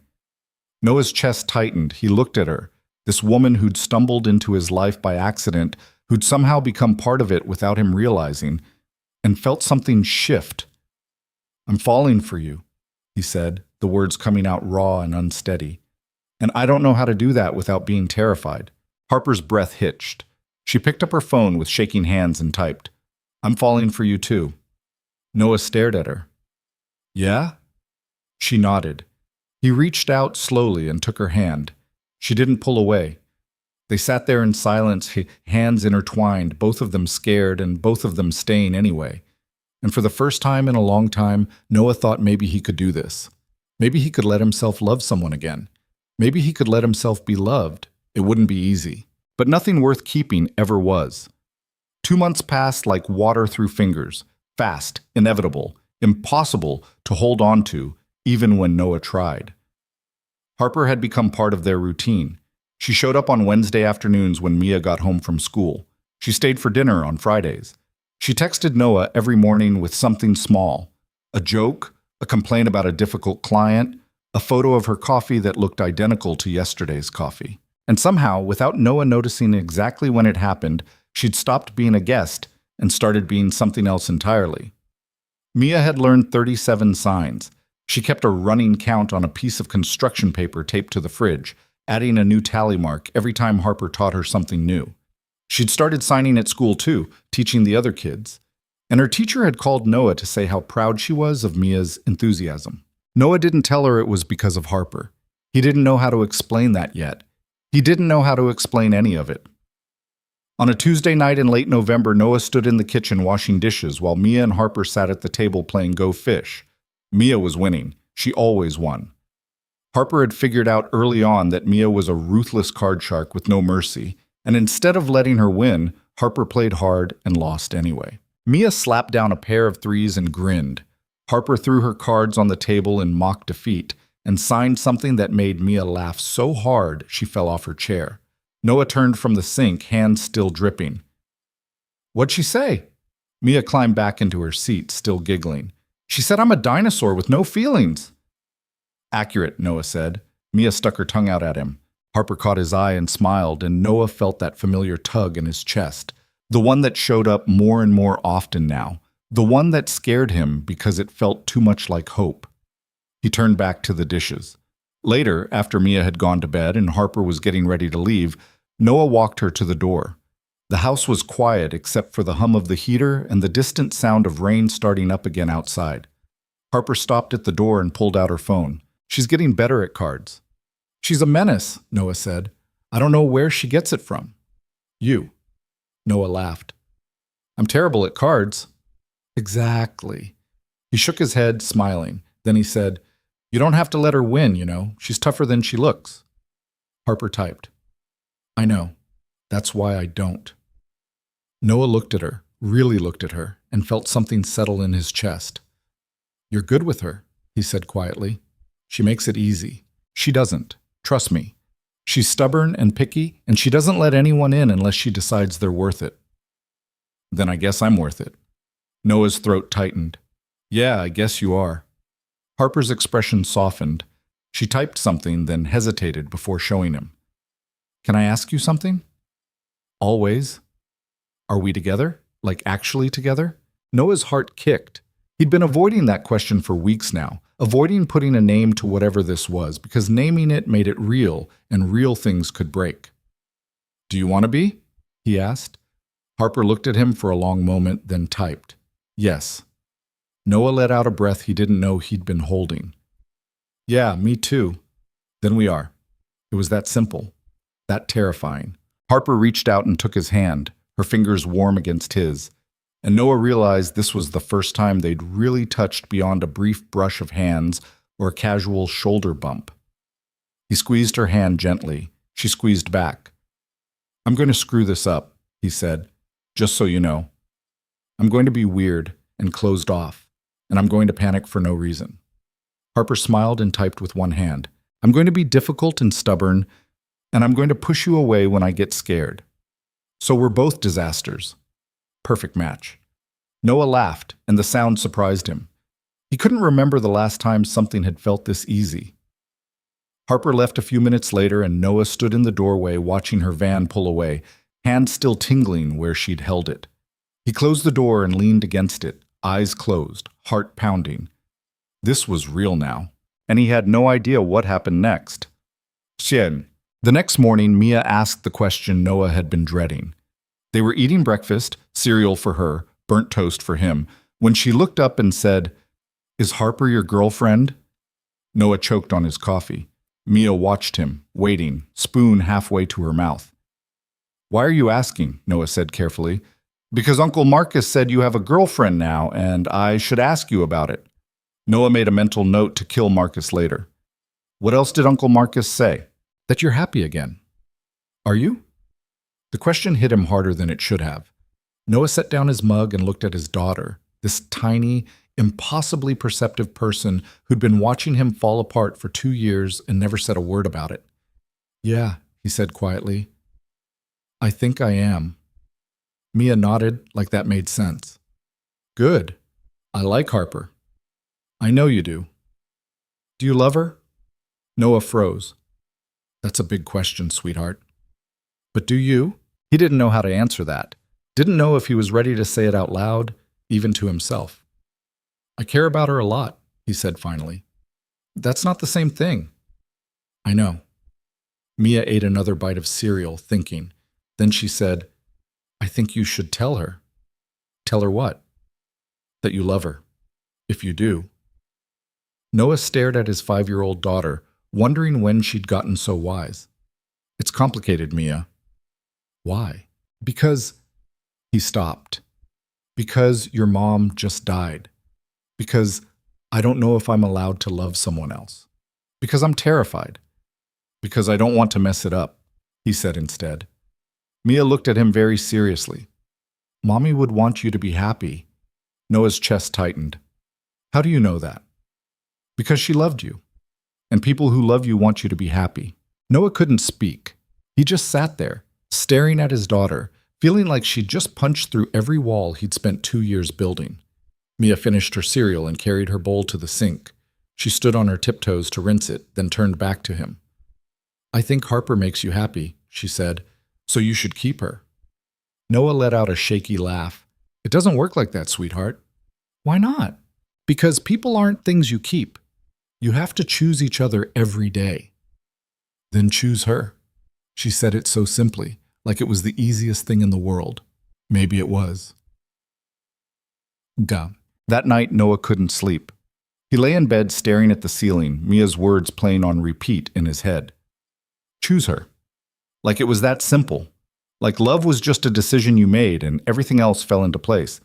Noah's chest tightened. He looked at her, this woman who'd stumbled into his life by accident, who'd somehow become part of it without him realizing, and felt something shift. I'm falling for you, he said, the words coming out raw and unsteady. And I don't know how to do that without being terrified. Harper's breath hitched. She picked up her phone with shaking hands and typed, I'm falling for you too. Noah stared at her. Yeah? She nodded. He reached out slowly and took her hand. She didn't pull away. They sat there in silence, hands intertwined, both of them scared and both of them staying anyway. And for the first time in a long time, Noah thought maybe he could do this. Maybe he could let himself love someone again. Maybe he could let himself be loved. It wouldn't be easy. But nothing worth keeping ever was. 2 months passed like water through fingers, fast, inevitable, impossible to hold on to, even when Noah tried. Harper had become part of their routine. She showed up on Wednesday afternoons when Mia got home from school. She stayed for dinner on Fridays. She texted Noah every morning with something small, a joke, a complaint about a difficult client, a photo of her coffee that looked identical to yesterday's coffee. And somehow, without Noah noticing exactly when it happened, she'd stopped being a guest and started being something else entirely. Mia had learned 37 signs. She kept a running count on a piece of construction paper taped to the fridge, adding a new tally mark every time Harper taught her something new. She'd started signing at school too, teaching the other kids. And her teacher had called Noah to say how proud she was of Mia's enthusiasm. Noah didn't tell her it was because of Harper. He didn't know how to explain that yet. He didn't know how to explain any of it. On a Tuesday night in late November, Noah stood in the kitchen washing dishes while Mia and Harper sat at the table playing Go Fish. Mia was winning. She always won. Harper had figured out early on that Mia was a ruthless card shark with no mercy, and instead of letting her win, Harper played hard and lost anyway. Mia slapped down a pair of threes and grinned. Harper threw her cards on the table in mock defeat and signed something that made Mia laugh so hard she fell off her chair. Noah turned from the sink, hands still dripping. What'd she say? Mia climbed back into her seat, still giggling. She said I'm a dinosaur with no feelings. Accurate, Noah said. Mia stuck her tongue out at him. Harper caught his eye and smiled, and Noah felt that familiar tug in his chest, the one that showed up more and more often now, the one that scared him because it felt too much like hope. He turned back to the dishes. Later, after Mia had gone to bed and Harper was getting ready to leave, Noah walked her to the door. The house was quiet except for the hum of the heater and the distant sound of rain starting up again outside. Harper stopped at the door and pulled out her phone. She's getting better at cards. She's a menace, Noah said. I don't know where she gets it from. You. Noah laughed. I'm terrible at cards. Exactly. He shook his head, smiling. Then he said, You don't have to let her win, you know. She's tougher than she looks. Harper typed. I know. That's why I don't. Noah looked at her, really looked at her, and felt something settle in his chest. You're good with her, he said quietly. She makes it easy. She doesn't. Trust me. She's stubborn and picky, and she doesn't let anyone in unless she decides they're worth it. Then I guess I'm worth it. Noah's throat tightened. Yeah, I guess you are. Harper's expression softened. She typed something, then hesitated before showing him. Can I ask you something? Always. Are we together? Like actually together? Noah's heart kicked. He'd been avoiding that question for weeks now, avoiding putting a name to whatever this was, because naming it made it real, and real things could break. Do you want to be? He asked. Harper looked at him for a long moment, then typed. Yes. Noah let out a breath he didn't know he'd been holding. Yeah, me too. Then we are. It was that simple, that terrifying. Harper reached out and took his hand, her fingers warm against his, and Noah realized this was the first time they'd really touched beyond a brief brush of hands or a casual shoulder bump. He squeezed her hand gently. She squeezed back. I'm going to screw this up, he said, just so you know. I'm going to be weird and closed off, and I'm going to panic for no reason. Harper smiled and typed with one hand. I'm going to be difficult and stubborn, and I'm going to push you away when I get scared. So we're both disasters. Perfect match. Noah laughed, and the sound surprised him. He couldn't remember the last time something had felt this easy. Harper left a few minutes later, and Noah stood in the doorway watching her van pull away, hand still tingling where she'd held it. He closed the door and leaned against it, eyes closed, heart pounding. This was real now, and he had no idea what happened next. Xian. The next morning, Mia asked the question Noah had been dreading. They were eating breakfast, cereal for her, burnt toast for him, when she looked up and said, "Is Harper your girlfriend?" Noah choked on his coffee. Mia watched him, waiting, spoon halfway to her mouth. "Why are you asking?" Noah said carefully. "Because Uncle Marcus said you have a girlfriend now, and I should ask you about it." Noah made a mental note to kill Marcus later. "What else did Uncle Marcus say?" "That you're happy again." "Are you?" The question hit him harder than it should have. Noah set down his mug and looked at his daughter, this tiny, impossibly perceptive person who'd been watching him fall apart for 2 years and never said a word about it. "Yeah," he said quietly. "I think I am." Mia nodded like that made sense. "Good. I like Harper." "I know you do." "Do you love her?" Noah froze. "That's a big question, sweetheart." "But do you?" He didn't know how to answer that. Didn't know if he was ready to say it out loud, even to himself. "I care about her a lot," he said finally. "That's not the same thing." "I know." Mia ate another bite of cereal, thinking. Then she said, "I think you should tell her." "Tell her what?" "That you love her. If you do." Noah stared at his 5-year-old daughter, wondering when she'd gotten so wise. "It's complicated, Mia." "Why?" "Because—" He stopped. "Because your mom just died. Because I don't know if I'm allowed to love someone else. Because I'm terrified. Because I don't want to mess it up," he said instead. Mia looked at him very seriously. "Mommy would want you to be happy." Noah's chest tightened. "How do you know that?" "Because she loved you. And people who love you want you to be happy." Noah couldn't speak. He just sat there, staring at his daughter, feeling like she'd just punched through every wall he'd spent 2 years building. Mia finished her cereal and carried her bowl to the sink. She stood on her tiptoes to rinse it, then turned back to him. "I think Harper makes you happy," she said, "so you should keep her." Noah let out a shaky laugh. "It doesn't work like that, sweetheart." "Why not?" "Because people aren't things you keep. You have to choose each other every day." "Then choose her." She said it so simply, like it was the easiest thing in the world. Maybe it was. Gum. That night, Noah couldn't sleep. He lay in bed staring at the ceiling, Mia's words playing on repeat in his head. Choose her. Like it was that simple. Like love was just a decision you made and everything else fell into place.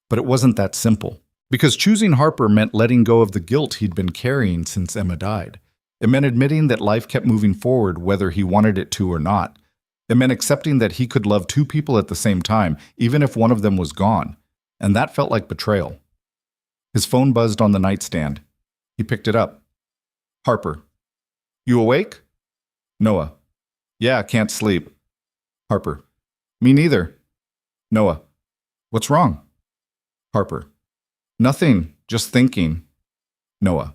But it wasn't that simple. Because choosing Harper meant letting go of the guilt he'd been carrying since Emma died. It meant admitting that life kept moving forward whether he wanted it to or not. It meant accepting that he could love 2 people at the same time, even if one of them was gone. And that felt like betrayal. His phone buzzed on the nightstand. He picked it up. Harper. "You awake?" Noah. "Yeah, can't sleep." Harper. "Me neither." Noah. "What's wrong?" Harper. "Nothing, just thinking." Noah.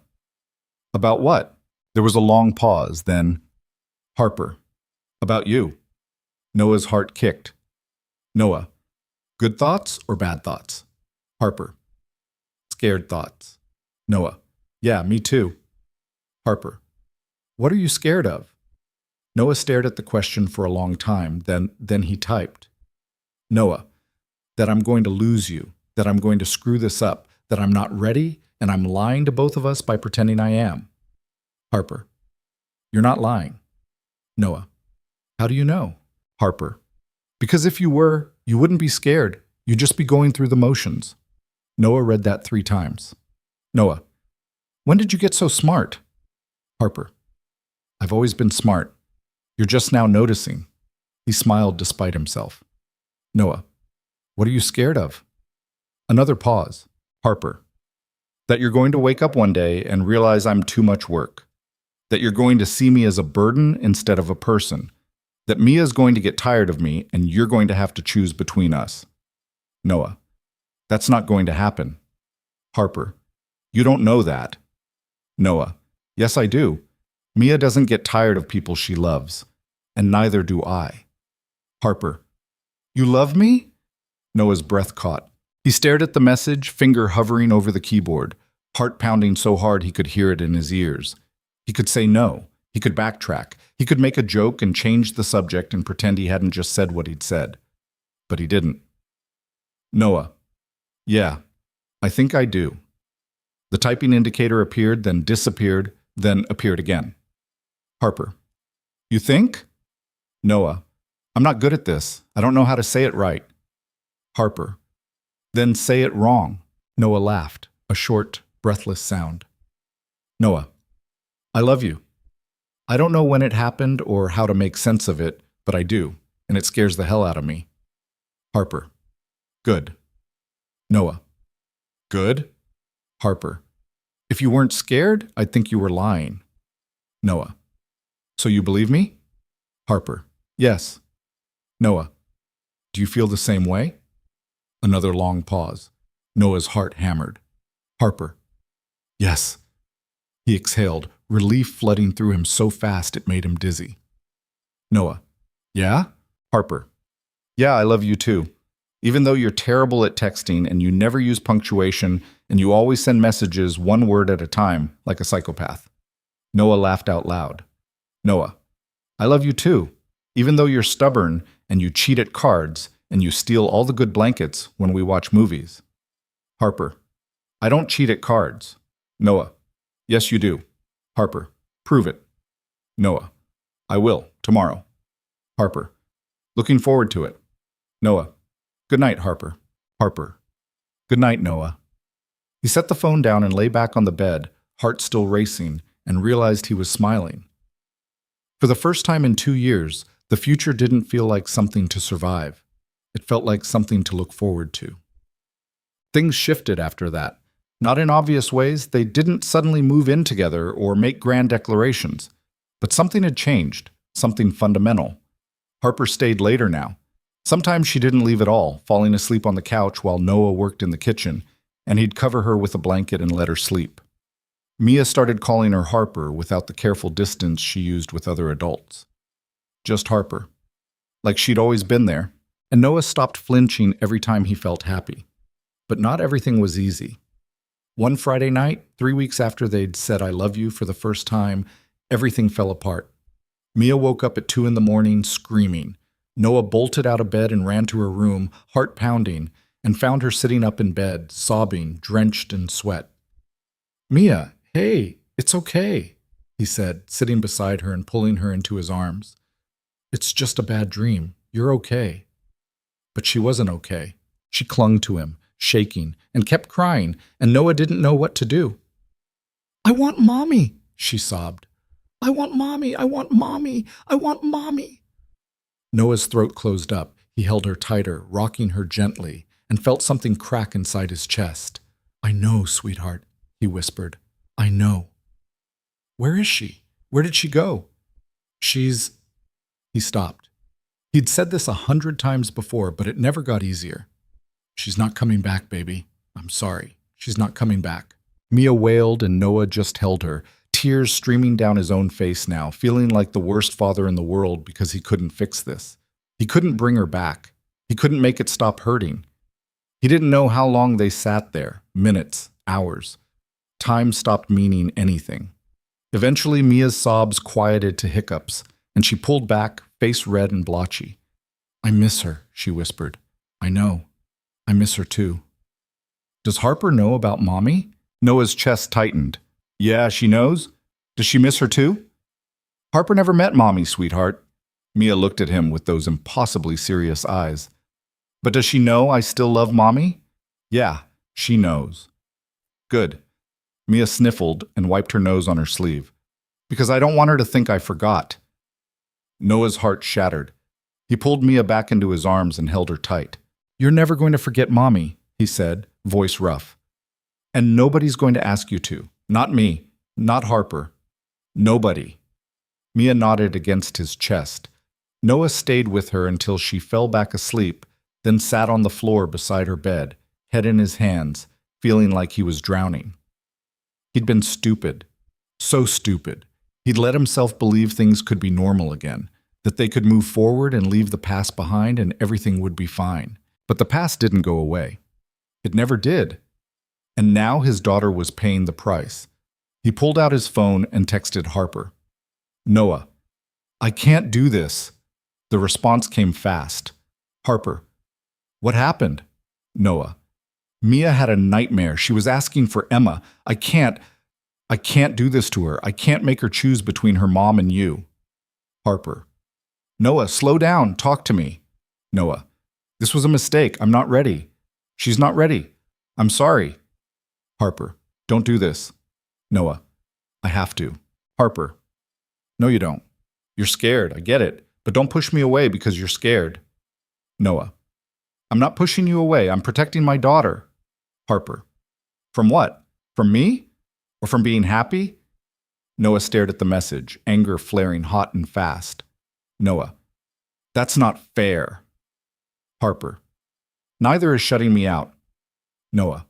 "About what?" There was a long pause, then Harper. "About you." Noah's heart kicked. Noah. "Good thoughts or bad thoughts?" Harper. "Scared thoughts." Noah. "Yeah, me too." Harper. "What are you scared of?" Noah stared at the question for a long time, then he typed. Noah. "That I'm going to lose you, that I'm going to screw this up, that I'm not ready, and I'm lying to both of us by pretending I am." Harper. "You're not lying." Noah. "How do you know?" Harper. "Because if you were, you wouldn't be scared. You'd just be going through the motions." Noah read that 3 times. Noah. "When did you get so smart?" Harper. "I've always been smart. You're just now noticing." He smiled despite himself. Noah. "What are you scared of?" Another pause. Harper. "That you're going to wake up one day and realize I'm too much work. That you're going to see me as a burden instead of a person. That Mia's going to get tired of me and you're going to have to choose between us." Noah. "That's not going to happen." Harper. You don't know that. Noah. Yes, I do. Mia doesn't get tired of people she loves, and neither do I. Harper. You love me? Noah's breath caught. He stared at the message, finger hovering over the keyboard, heart pounding so hard he could hear it in his ears. He could say no. He could backtrack. He could make a joke and change the subject and pretend he hadn't just said what he'd said. But he didn't. Noah. Yeah, I think I do. The typing indicator appeared, then disappeared, then appeared again. Harper. You think? Noah. I'm not good at this. I don't know how to say it right. Harper. Then say it wrong. Noah laughed, a short, breathless sound. Noah. I love you. I don't know when it happened or how to make sense of it, but I do, and it scares the hell out of me. Harper. Good. Noah. Good? Harper. If you weren't scared, I'd think you were lying. Noah. So you believe me? Harper. Yes. Noah. Do you feel the same way? Another long pause. Noah's heart hammered. Harper. Yes. He exhaled, relief flooding through him so fast it made him dizzy. Noah. Yeah? Harper. Yeah, I love you too. Even though you're terrible at texting and you never use punctuation and you always send messages one word at a time, like a psychopath. Noah laughed out loud. Noah. I love you too. Even though you're stubborn and you cheat at cards and you steal all the good blankets when we watch movies. Harper. I don't cheat at cards. Noah. Yes, you do. Harper. Prove it. Noah. I will, tomorrow. Harper. Looking forward to it. Noah. Good night, Harper. Harper. Good night, Noah. He set the phone down and lay back on the bed, heart still racing, and realized he was smiling. For the first time in 2 years, the future didn't feel like something to survive. It felt like something to look forward to. Things shifted after that. Not in obvious ways, they didn't suddenly move in together or make grand declarations. But something had changed, something fundamental. Harper stayed later now. Sometimes she didn't leave at all, falling asleep on the couch while Noah worked in the kitchen, and he'd cover her with a blanket and let her sleep. Mia started calling her Harper without the careful distance she used with other adults. Just Harper. Like she'd always been there, and Noah stopped flinching every time he felt happy. But not everything was easy. One Friday night, 3 weeks after they'd said I love you for the first time, everything fell apart. Mia woke up at 2 a.m. screaming. Noah bolted out of bed and ran to her room, heart pounding, and found her sitting up in bed, sobbing, drenched in sweat. Mia, hey, it's okay, he said, sitting beside her and pulling her into his arms. It's just a bad dream. You're okay. But she wasn't okay. She clung to him, shaking, and kept crying, and Noah didn't know what to do. I want Mommy, she sobbed. I want Mommy, I want Mommy, I want Mommy. Noah's throat closed up. He held her tighter, rocking her gently, and felt something crack inside his chest. I know, sweetheart, he whispered. I know. Where is she? Where did she go? She's... He stopped. He'd said this 100 times before, but it never got easier. She's not coming back, baby. I'm sorry. She's not coming back. Mia wailed and Noah just held her, tears streaming down his own face now, feeling like the worst father in the world because he couldn't fix this. He couldn't bring her back. He couldn't make it stop hurting. He didn't know how long they sat there, minutes, hours. Time stopped meaning anything. Eventually, Mia's sobs quieted to hiccups, and she pulled back, face red and blotchy. I miss her, she whispered. I know. I miss her too. Does Harper know about Mommy? Noah's chest tightened. Yeah, she knows. Does she miss her too? Harper never met Mommy, sweetheart. Mia looked at him with those impossibly serious eyes. But does she know I still love Mommy? Yeah, she knows. Good. Mia sniffled and wiped her nose on her sleeve. Because I don't want her to think I forgot. Noah's heart shattered. He pulled Mia back into his arms and held her tight. You're never going to forget Mommy, he said, voice rough. And nobody's going to ask you to. Not me. Not Harper. Nobody. Mia nodded against his chest. Noah stayed with her until she fell back asleep, then sat on the floor beside her bed, head in his hands, feeling like he was drowning. He'd been stupid. So stupid. He'd let himself believe things could be normal again, that they could move forward and leave the past behind and everything would be fine. But the past didn't go away. It never did. And now his daughter was paying the price. He pulled out his phone and texted Harper. Noah, I can't do this. The response came fast. Harper, what happened? Noah, Mia had a nightmare. She was asking for Emma. I can't do this to her. I can't make her choose between her mom and you. Harper, Noah, slow down. Talk to me. Noah, this was a mistake. I'm not ready. She's not ready. I'm sorry. Harper, don't do this. Noah, I have to. Harper, no, you don't. You're scared. I get it. But don't push me away because you're scared. Noah, I'm not pushing you away. I'm protecting my daughter. Harper, from what? From me? Or from being happy? Noah stared at the message, anger flaring hot and fast. Noah, that's not fair. Harper, neither is shutting me out. Noah,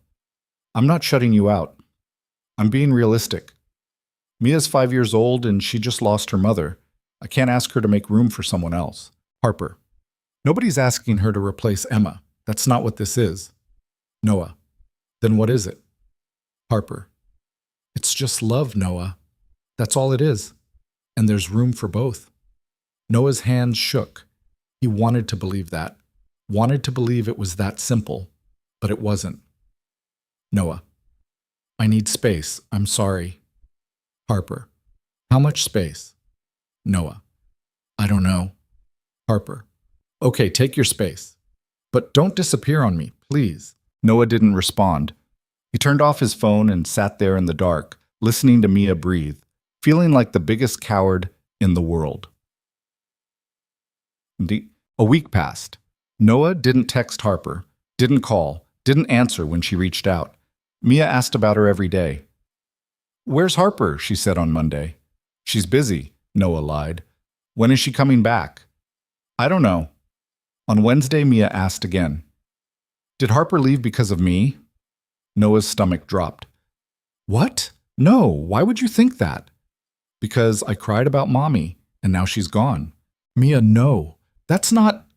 I'm not shutting you out. I'm being realistic. Mia's 5 years old and she just lost her mother. I can't ask her to make room for someone else. Harper, nobody's asking her to replace Emma. That's not what this is. Noah, then what is it? Harper, it's just love, Noah. That's all it is. And there's room for both. Noah's hands shook. He wanted to believe that. Wanted to believe it was that simple. But it wasn't. Noah, I need space. I'm sorry. Harper, how much space? Noah, I don't know. Harper, okay, take your space. But don't disappear on me, please. Noah didn't respond. He turned off his phone and sat there in the dark, listening to Mia breathe, feeling like the biggest coward in the world. A week passed. Noah didn't text Harper, didn't call, didn't answer when she reached out. Mia asked about her every day. Where's Harper? She said on Monday. She's busy, Noah lied. When is she coming back? I don't know. On Wednesday, Mia asked again. Did Harper leave because of me? Noah's stomach dropped. What? No, why would you think that? Because I cried about Mommy, and now she's gone. Mia, no, that's not...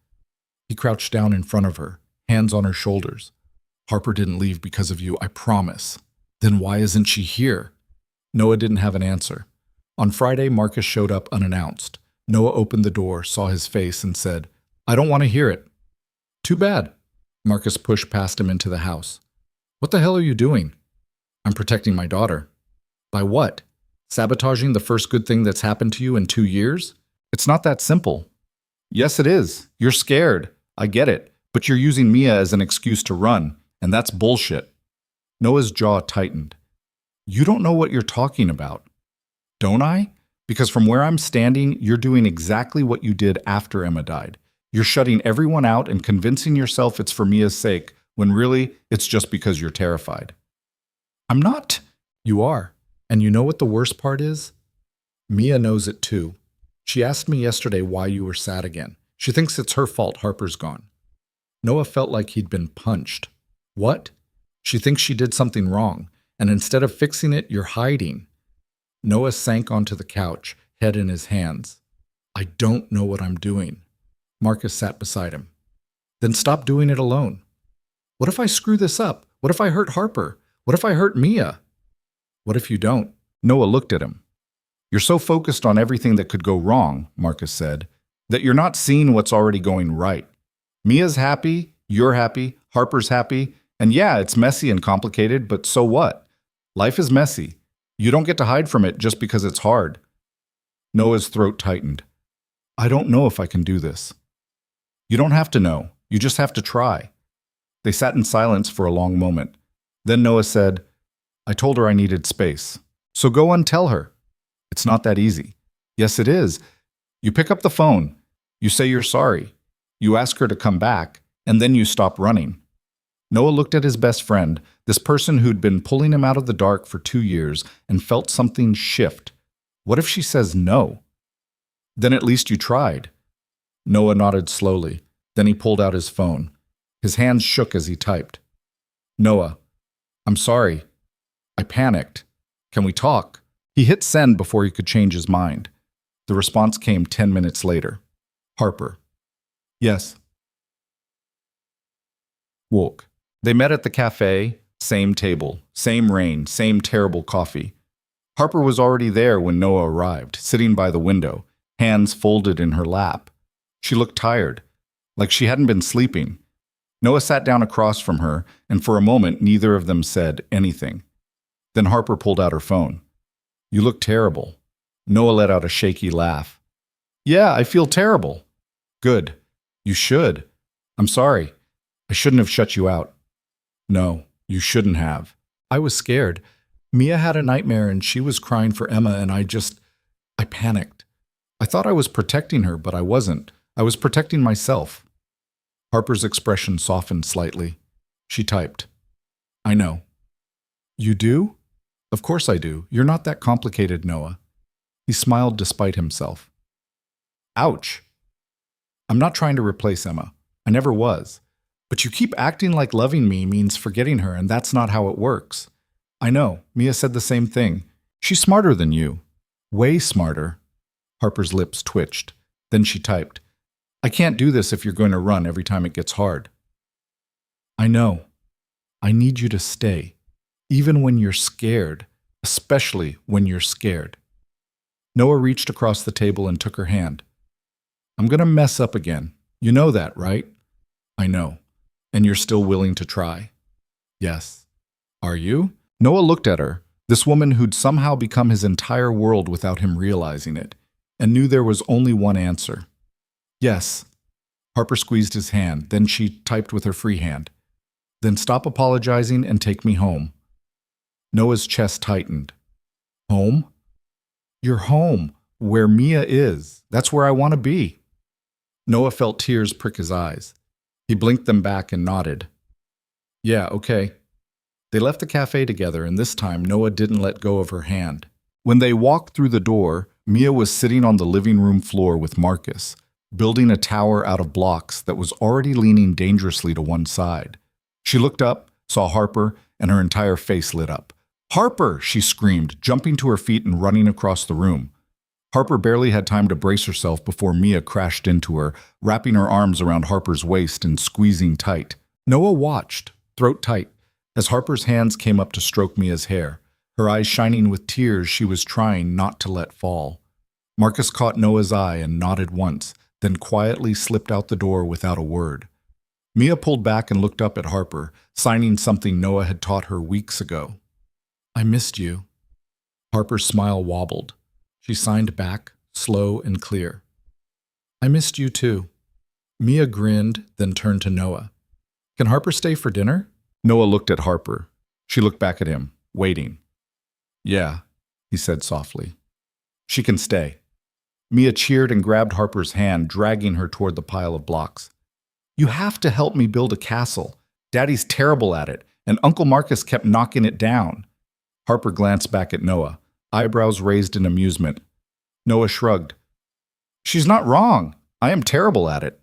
He crouched down in front of her, hands on her shoulders. Harper didn't leave because of you, I promise. Then why isn't she here? Noah didn't have an answer. On Friday, Marcus showed up unannounced. Noah opened the door, saw his face, and said, I don't want to hear it. Too bad. Marcus pushed past him into the house. What the hell are you doing? I'm protecting my daughter. By what? Sabotaging the first good thing that's happened to you in 2 years? It's not that simple. Yes, it is. You're scared. I get it. But you're using Mia as an excuse to run, and that's bullshit. Noah's jaw tightened. You don't know what you're talking about. Don't I? Because from where I'm standing, you're doing exactly what you did after Emma died. You're shutting everyone out and convincing yourself it's for Mia's sake, when really, it's just because you're terrified. I'm not. You are. And you know what the worst part is? Mia knows it too. She asked me yesterday why you were sad again. She thinks it's her fault Harper's gone. Noah felt like he'd been punched. What? She thinks she did something wrong, and instead of fixing it, you're hiding. Noah sank onto the couch, head in his hands. I don't know what I'm doing. Marcus sat beside him. Then stop doing it alone. What if I screw this up? What if I hurt Harper? What if I hurt Mia? What if you don't? Noah looked at him. You're so focused on everything that could go wrong, Marcus said, that you're not seeing what's already going right. Mia's happy, you're happy, Harper's happy, and yeah, it's messy and complicated, but so what? Life is messy. You don't get to hide from it just because it's hard. Noah's throat tightened. I don't know if I can do this. You don't have to know. You just have to try. They sat in silence for a long moment. Then Noah said, I told her I needed space. So go and tell her. It's not that easy. Yes, it is. You pick up the phone. You say you're sorry. You ask her to come back, and then you stop running. Noah looked at his best friend, this person who'd been pulling him out of the dark for 2 years, and felt something shift. What if she says no? Then at least you tried. Noah nodded slowly. Then he pulled out his phone. His hands shook as he typed. Noah, I'm sorry. I panicked. Can we talk? He hit send before he could change his mind. The response came 10 minutes later. Harper. Yes. Walk. They met at the cafe, same table, same rain, same terrible coffee. Harper was already there when Noah arrived, sitting by the window, hands folded in her lap. She looked tired, like she hadn't been sleeping. Noah sat down across from her, and for a moment neither of them said anything. Then Harper pulled out her phone. You look terrible. Noah let out a shaky laugh. Yeah, I feel terrible. Good. You should. I'm sorry. I shouldn't have shut you out. No, you shouldn't have. I was scared. Mia had a nightmare and she was crying for Emma and I panicked. I thought I was protecting her, but I wasn't. I was protecting myself. Harper's expression softened slightly. She typed. I know. You do? Of course I do. You're not that complicated, Noah. He smiled despite himself. Ouch. I'm not trying to replace Emma. I never was. But you keep acting like loving me means forgetting her, and that's not how it works. I know. Mia said the same thing. She's smarter than you. Way smarter. Harper's lips twitched. Then she typed. I can't do this if you're going to run every time it gets hard. I know. I need you to stay. Even when you're scared. Especially when you're scared. Noah reached across the table and took her hand. I'm going to mess up again. You know that, right? I know. And you're still willing to try? Yes. Are you? Noah looked at her, this woman who'd somehow become his entire world without him realizing it, and knew there was only one answer. Yes. Harper squeezed his hand, then she typed with her free hand. Then stop apologizing and take me home. Noah's chest tightened. Home? You're home, where Mia is. That's where I want to be. Noah felt tears prick his eyes. He blinked them back and nodded. Yeah, okay. They left the cafe together, and this time Noah didn't let go of her hand. When they walked through the door, Mia was sitting on the living room floor with Marcus, building a tower out of blocks that was already leaning dangerously to one side. She looked up, saw Harper, and her entire face lit up. Harper! She screamed, jumping to her feet and running across the room. Harper barely had time to brace herself before Mia crashed into her, wrapping her arms around Harper's waist and squeezing tight. Noah watched, throat tight, as Harper's hands came up to stroke Mia's hair, her eyes shining with tears she was trying not to let fall. Marcus caught Noah's eye and nodded once, then quietly slipped out the door without a word. Mia pulled back and looked up at Harper, signing something Noah had taught her weeks ago. I missed you. Harper's smile wobbled. She signed back, slow and clear. I missed you too. Mia grinned, then turned to Noah. Can Harper stay for dinner? Noah looked at Harper. She looked back at him, waiting. Yeah, he said softly. She can stay. Mia cheered and grabbed Harper's hand, dragging her toward the pile of blocks. You have to help me build a castle. Daddy's terrible at it, and Uncle Marcus kept knocking it down. Harper glanced back at Noah, eyebrows raised in amusement. Noah shrugged. She's not wrong. I am terrible at it.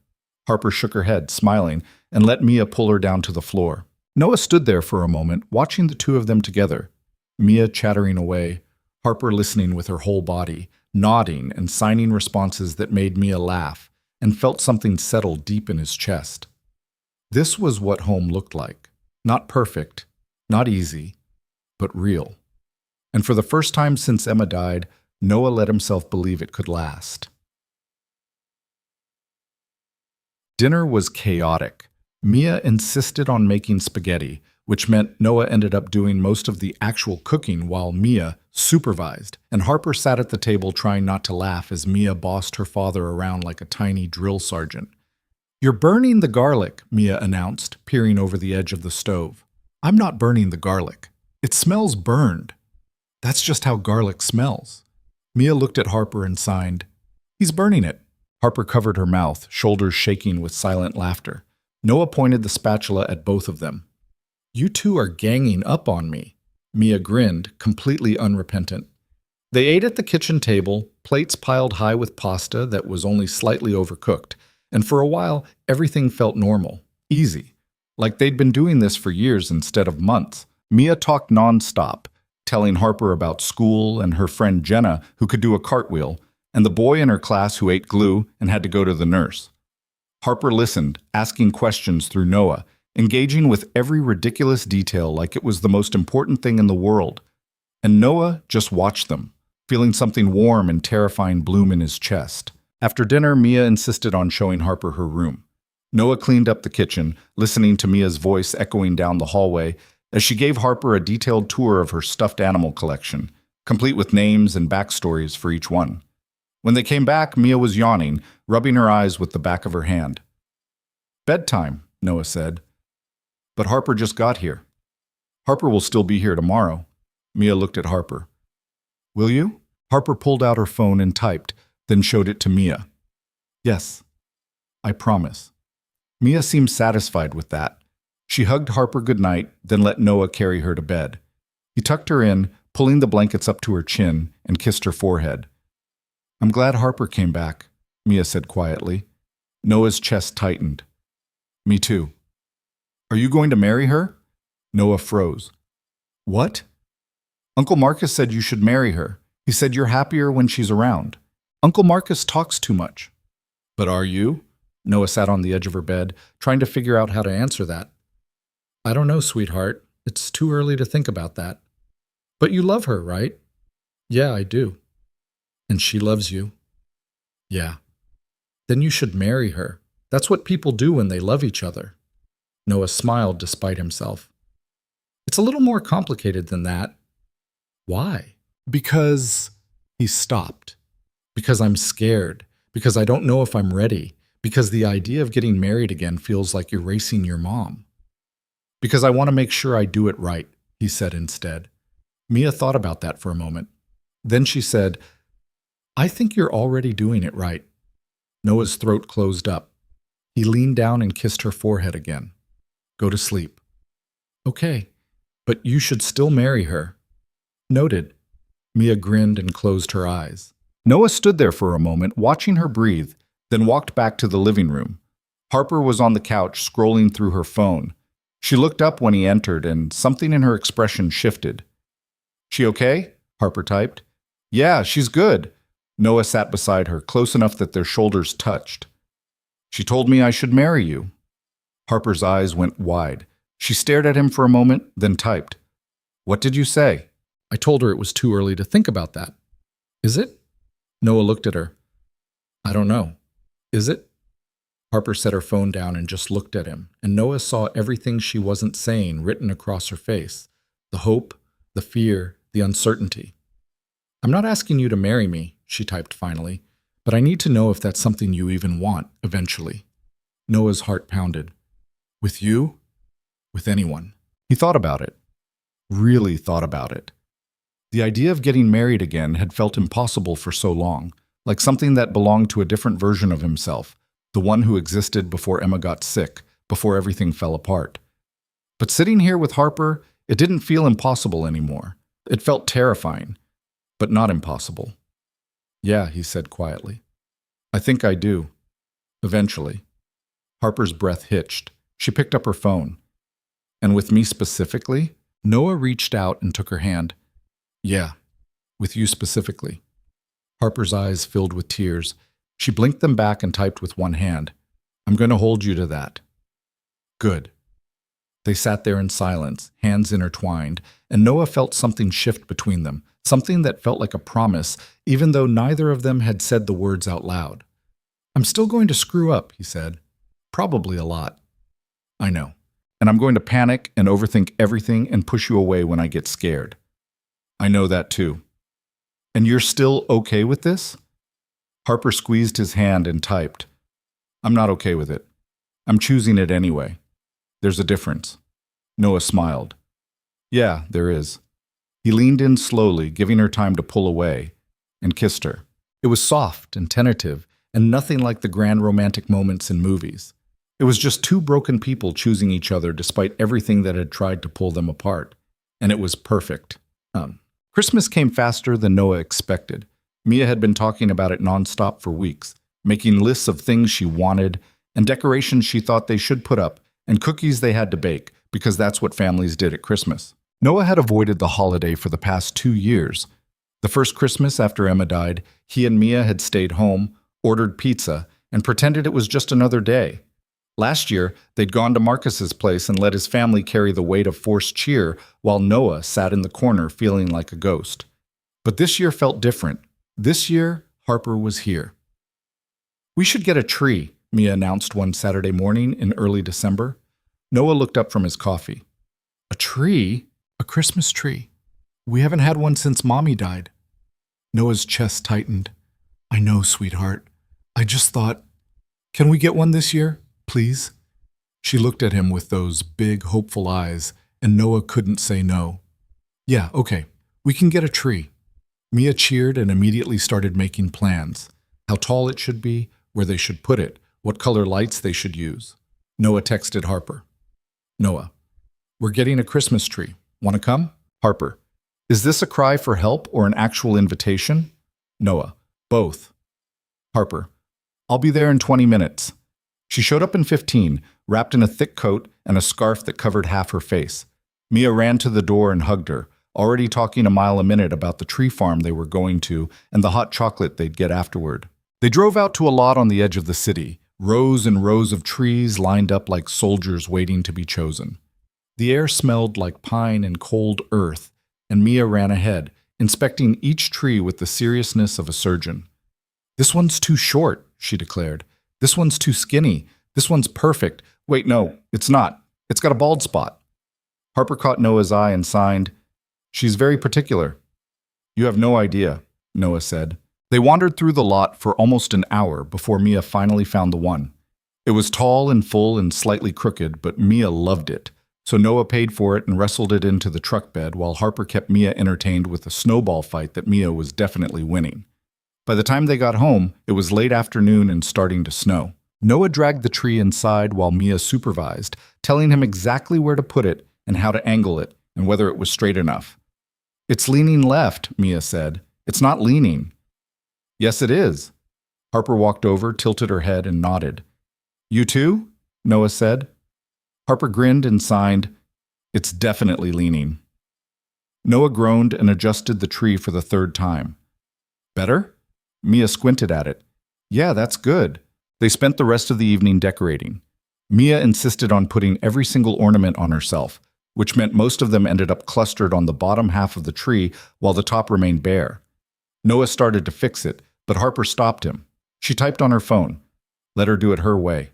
Harper shook her head, smiling, and let Mia pull her down to the floor. Noah stood there for a moment, watching the two of them together. Mia chattering away, Harper listening with her whole body, nodding and signing responses that made Mia laugh, and felt something settle deep in his chest. This was what home looked like. Not perfect, not easy, but real. And for the first time since Emma died, Noah let himself believe it could last. Dinner was chaotic. Mia insisted on making spaghetti, which meant Noah ended up doing most of the actual cooking while Mia supervised, and Harper sat at the table trying not to laugh as Mia bossed her father around like a tiny drill sergeant. You're burning the garlic, Mia announced, peering over the edge of the stove. I'm not burning the garlic. It smells burned. That's just how garlic smells. Mia looked at Harper and signed. He's burning it. Harper covered her mouth, shoulders shaking with silent laughter. Noah pointed the spatula at both of them. You two are ganging up on me. Mia grinned, completely unrepentant. They ate at the kitchen table, plates piled high with pasta that was only slightly overcooked, and for a while, everything felt normal, easy, like they'd been doing this for years instead of months. Mia talked nonstop, telling Harper about school and her friend Jenna, who could do a cartwheel, and the boy in her class who ate glue and had to go to the nurse. Harper listened, asking questions through Noah, engaging with every ridiculous detail like it was the most important thing in the world. And Noah just watched them, feeling something warm and terrifying bloom in his chest. After dinner, Mia insisted on showing Harper her room. Noah cleaned up the kitchen, listening to Mia's voice echoing down the hallway as she gave Harper a detailed tour of her stuffed animal collection, complete with names and backstories for each one. When they came back, Mia was yawning, rubbing her eyes with the back of her hand. "Bedtime," Noah said. "But Harper just got here." "Harper will still be here tomorrow." Mia looked at Harper. "Will you?" Harper pulled out her phone and typed, then showed it to Mia. "Yes, I promise." Mia seemed satisfied with that. She hugged Harper goodnight, then let Noah carry her to bed. He tucked her in, pulling the blankets up to her chin, and kissed her forehead. "I'm glad Harper came back," Mia said quietly. Noah's chest tightened. "Me too." "Are you going to marry her?" Noah froze. "What?" "Uncle Marcus said you should marry her. He said you're happier when she's around. Uncle Marcus talks too much." "But are you?" Noah sat on the edge of her bed, trying to figure out how to answer that. "I don't know, sweetheart. It's too early to think about that." "But you love her, right?" "Yeah, I do." "And she loves you?" "Yeah." "Then you should marry her. That's what people do when they love each other." Noah smiled despite himself. "It's a little more complicated than that." "Why?" "Because—" He stopped. "Because I'm scared. Because I don't know if I'm ready. Because the idea of getting married again feels like erasing your mom." "Because I want to make sure I do it right," he said instead. Mia thought about that for a moment. Then she said, "I think you're already doing it right." Noah's throat closed up. He leaned down and kissed her forehead again. "Go to sleep." "Okay, but you should still marry her." "Noted." Mia grinned and closed her eyes. Noah stood there for a moment, watching her breathe, then walked back to the living room. Harper was on the couch, scrolling through her phone. She looked up when he entered, and something in her expression shifted. "She okay?" Harper typed. "Yeah, she's good." Noah sat beside her, close enough that their shoulders touched. "She told me I should marry you." Harper's eyes went wide. She stared at him for a moment, then typed. "What did you say?" "I told her it was too early to think about that." "Is it?" Noah looked at her. "I don't know. Is it?" Harper set her phone down and just looked at him, and Noah saw everything she wasn't saying written across her face. The hope, the fear, the uncertainty. "I'm not asking you to marry me," she typed finally, "but I need to know if that's something you even want, eventually." Noah's heart pounded. "With you?" "With anyone." He thought about it. Really thought about it. The idea of getting married again had felt impossible for so long, like something that belonged to a different version of himself, the one who existed before Emma got sick, before everything fell apart. But sitting here with Harper, it didn't feel impossible anymore. It felt terrifying, but not impossible. "Yeah," he said quietly. "I think I do. Eventually." Harper's breath hitched. She picked up her phone. "And with me specifically?" Noah reached out and took her hand. "Yeah, with you specifically." Harper's eyes filled with tears. She blinked them back and typed with one hand. "I'm going to hold you to that." "Good." They sat there in silence, hands intertwined, and Noah felt something shift between them, something that felt like a promise, even though neither of them had said the words out loud. "I'm still going to screw up," he said. "Probably a lot." "I know. And I'm going to panic and overthink everything and push you away when I get scared." "I know that too." "And you're still okay with this?" Harper squeezed his hand and typed. "I'm not okay with it. I'm choosing it anyway. There's a difference." Noah smiled. "Yeah, there is." He leaned in slowly, giving her time to pull away, and kissed her. It was soft and tentative, and nothing like the grand romantic moments in movies. It was just two broken people choosing each other despite everything that had tried to pull them apart. And it was perfect. Christmas came faster than Noah expected. Mia had been talking about it nonstop for weeks, making lists of things she wanted, and decorations she thought they should put up, and cookies they had to bake, because that's what families did at Christmas. Noah had avoided the holiday for the past 2 years. The first Christmas after Emma died, he and Mia had stayed home, ordered pizza, and pretended it was just another day. Last year, they'd gone to Marcus's place and let his family carry the weight of forced cheer while Noah sat in the corner feeling like a ghost. But this year felt different. This year, Harper was here. "We should get a tree," Mia announced one Saturday morning in early December. Noah looked up from his coffee. "A tree? A Christmas tree? We haven't had one since Mommy died." Noah's chest tightened. "I know, sweetheart. I just thought, can we get one this year, please?" She looked at him with those big, hopeful eyes, and Noah couldn't say no. "Yeah, okay, we can get a tree." Mia cheered and immediately started making plans. How tall it should be, where they should put it, what color lights they should use. Noah texted Harper. "Noah, we're getting a Christmas tree. Want to come?" Harper, "Is this a cry for help or an actual invitation?" Noah, "Both." Harper, "I'll be there in 20 minutes. She showed up in 15, wrapped in a thick coat and a scarf that covered half her face. Mia ran to the door and hugged her, already talking a mile a minute about the tree farm they were going to and the hot chocolate they'd get afterward. They drove out to a lot on the edge of the city, rows and rows of trees lined up like soldiers waiting to be chosen. The air smelled like pine and cold earth, and Mia ran ahead, inspecting each tree with the seriousness of a surgeon. "This one's too short," she declared. "This one's too skinny. This one's perfect. Wait, no, it's not. It's got a bald spot." Harper caught Noah's eye and signed. "She's very particular." "You have no idea," Noah said. They wandered through the lot for almost an hour before Mia finally found the one. It was tall and full and slightly crooked, but Mia loved it. So Noah paid for it and wrestled it into the truck bed while Harper kept Mia entertained with a snowball fight that Mia was definitely winning. By the time they got home, it was late afternoon and starting to snow. Noah dragged the tree inside while Mia supervised, telling him exactly where to put it and how to angle it and whether it was straight enough. "It's leaning left," Mia said. "It's not leaning." "Yes, it is." Harper walked over, tilted her head, and nodded. "You too?" Noah said. Harper grinned and signed, "It's definitely leaning." Noah groaned and adjusted the tree for the third time. "Better?" Mia squinted at it. "Yeah, that's good." They spent the rest of the evening decorating. Mia insisted on putting every single ornament on herself, which meant most of them ended up clustered on the bottom half of the tree while the top remained bare. Noah started to fix it, but Harper stopped him. She typed on her phone. Let her do it her way.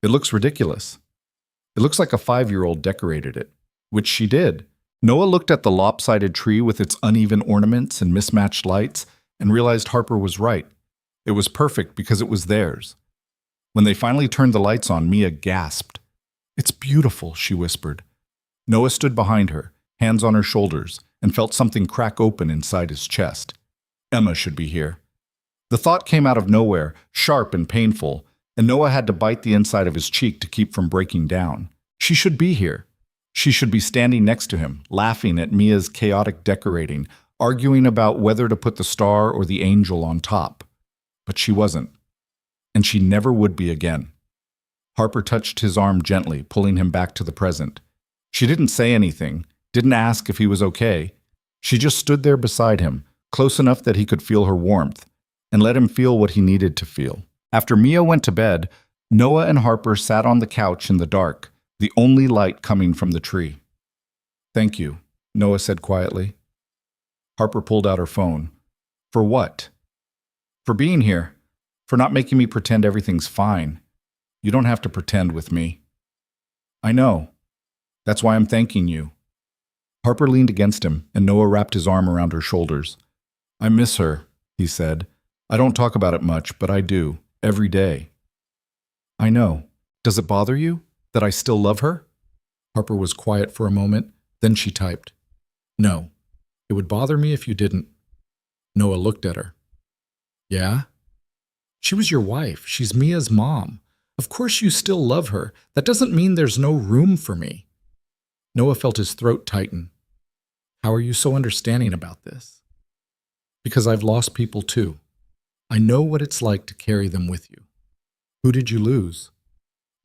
"It looks ridiculous. It looks like a 5-year-old decorated it," which she did. Noah looked at the lopsided tree with its uneven ornaments and mismatched lights and realized Harper was right. It was perfect because it was theirs. When they finally turned the lights on, Mia gasped. "It's beautiful," she whispered. Noah stood behind her, hands on her shoulders, and felt something crack open inside his chest. Emma should be here. The thought came out of nowhere, sharp and painful, and Noah had to bite the inside of his cheek to keep from breaking down. She should be here. She should be standing next to him, laughing at Mia's chaotic decorating, arguing about whether to put the star or the angel on top. But she wasn't. And she never would be again. Harper touched his arm gently, pulling him back to the present. She didn't say anything, didn't ask if he was okay. She just stood there beside him, close enough that he could feel her warmth, and let him feel what he needed to feel. After Mia went to bed, Noah and Harper sat on the couch in the dark, the only light coming from the tree. "Thank you," Noah said quietly. Harper pulled out her phone. "For what?" "For being here. For not making me pretend everything's fine. You don't have to pretend with me." "I know. That's why I'm thanking you." Harper leaned against him, and Noah wrapped his arm around her shoulders. "I miss her," he said. "I don't talk about it much, but I do, every day." "I know. Does it bother you that I still love her?" Harper was quiet for a moment, then she typed, "No. It would bother me if you didn't." Noah looked at her. "Yeah? She was your wife. She's Mia's mom. Of course you still love her. That doesn't mean there's no room for me." Noah felt his throat tighten. "How are you so understanding about this?" "Because I've lost people too. I know what it's like to carry them with you." "Who did you lose?"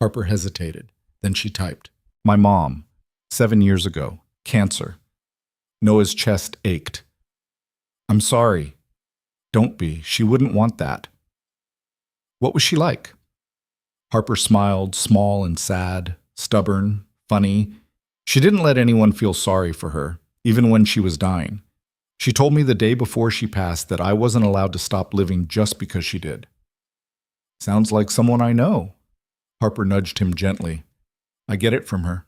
Harper hesitated. Then she typed, "My mom, 7 years ago. Cancer. Noah's chest ached. I'm sorry. Don't be. She wouldn't want that. What was she like? Harper smiled, small and sad, stubborn, funny. She didn't let anyone feel sorry for her, even when she was dying. She told me the day before she passed that I wasn't allowed to stop living just because she did. Sounds like someone I know. Harper nudged him gently. I get it from her.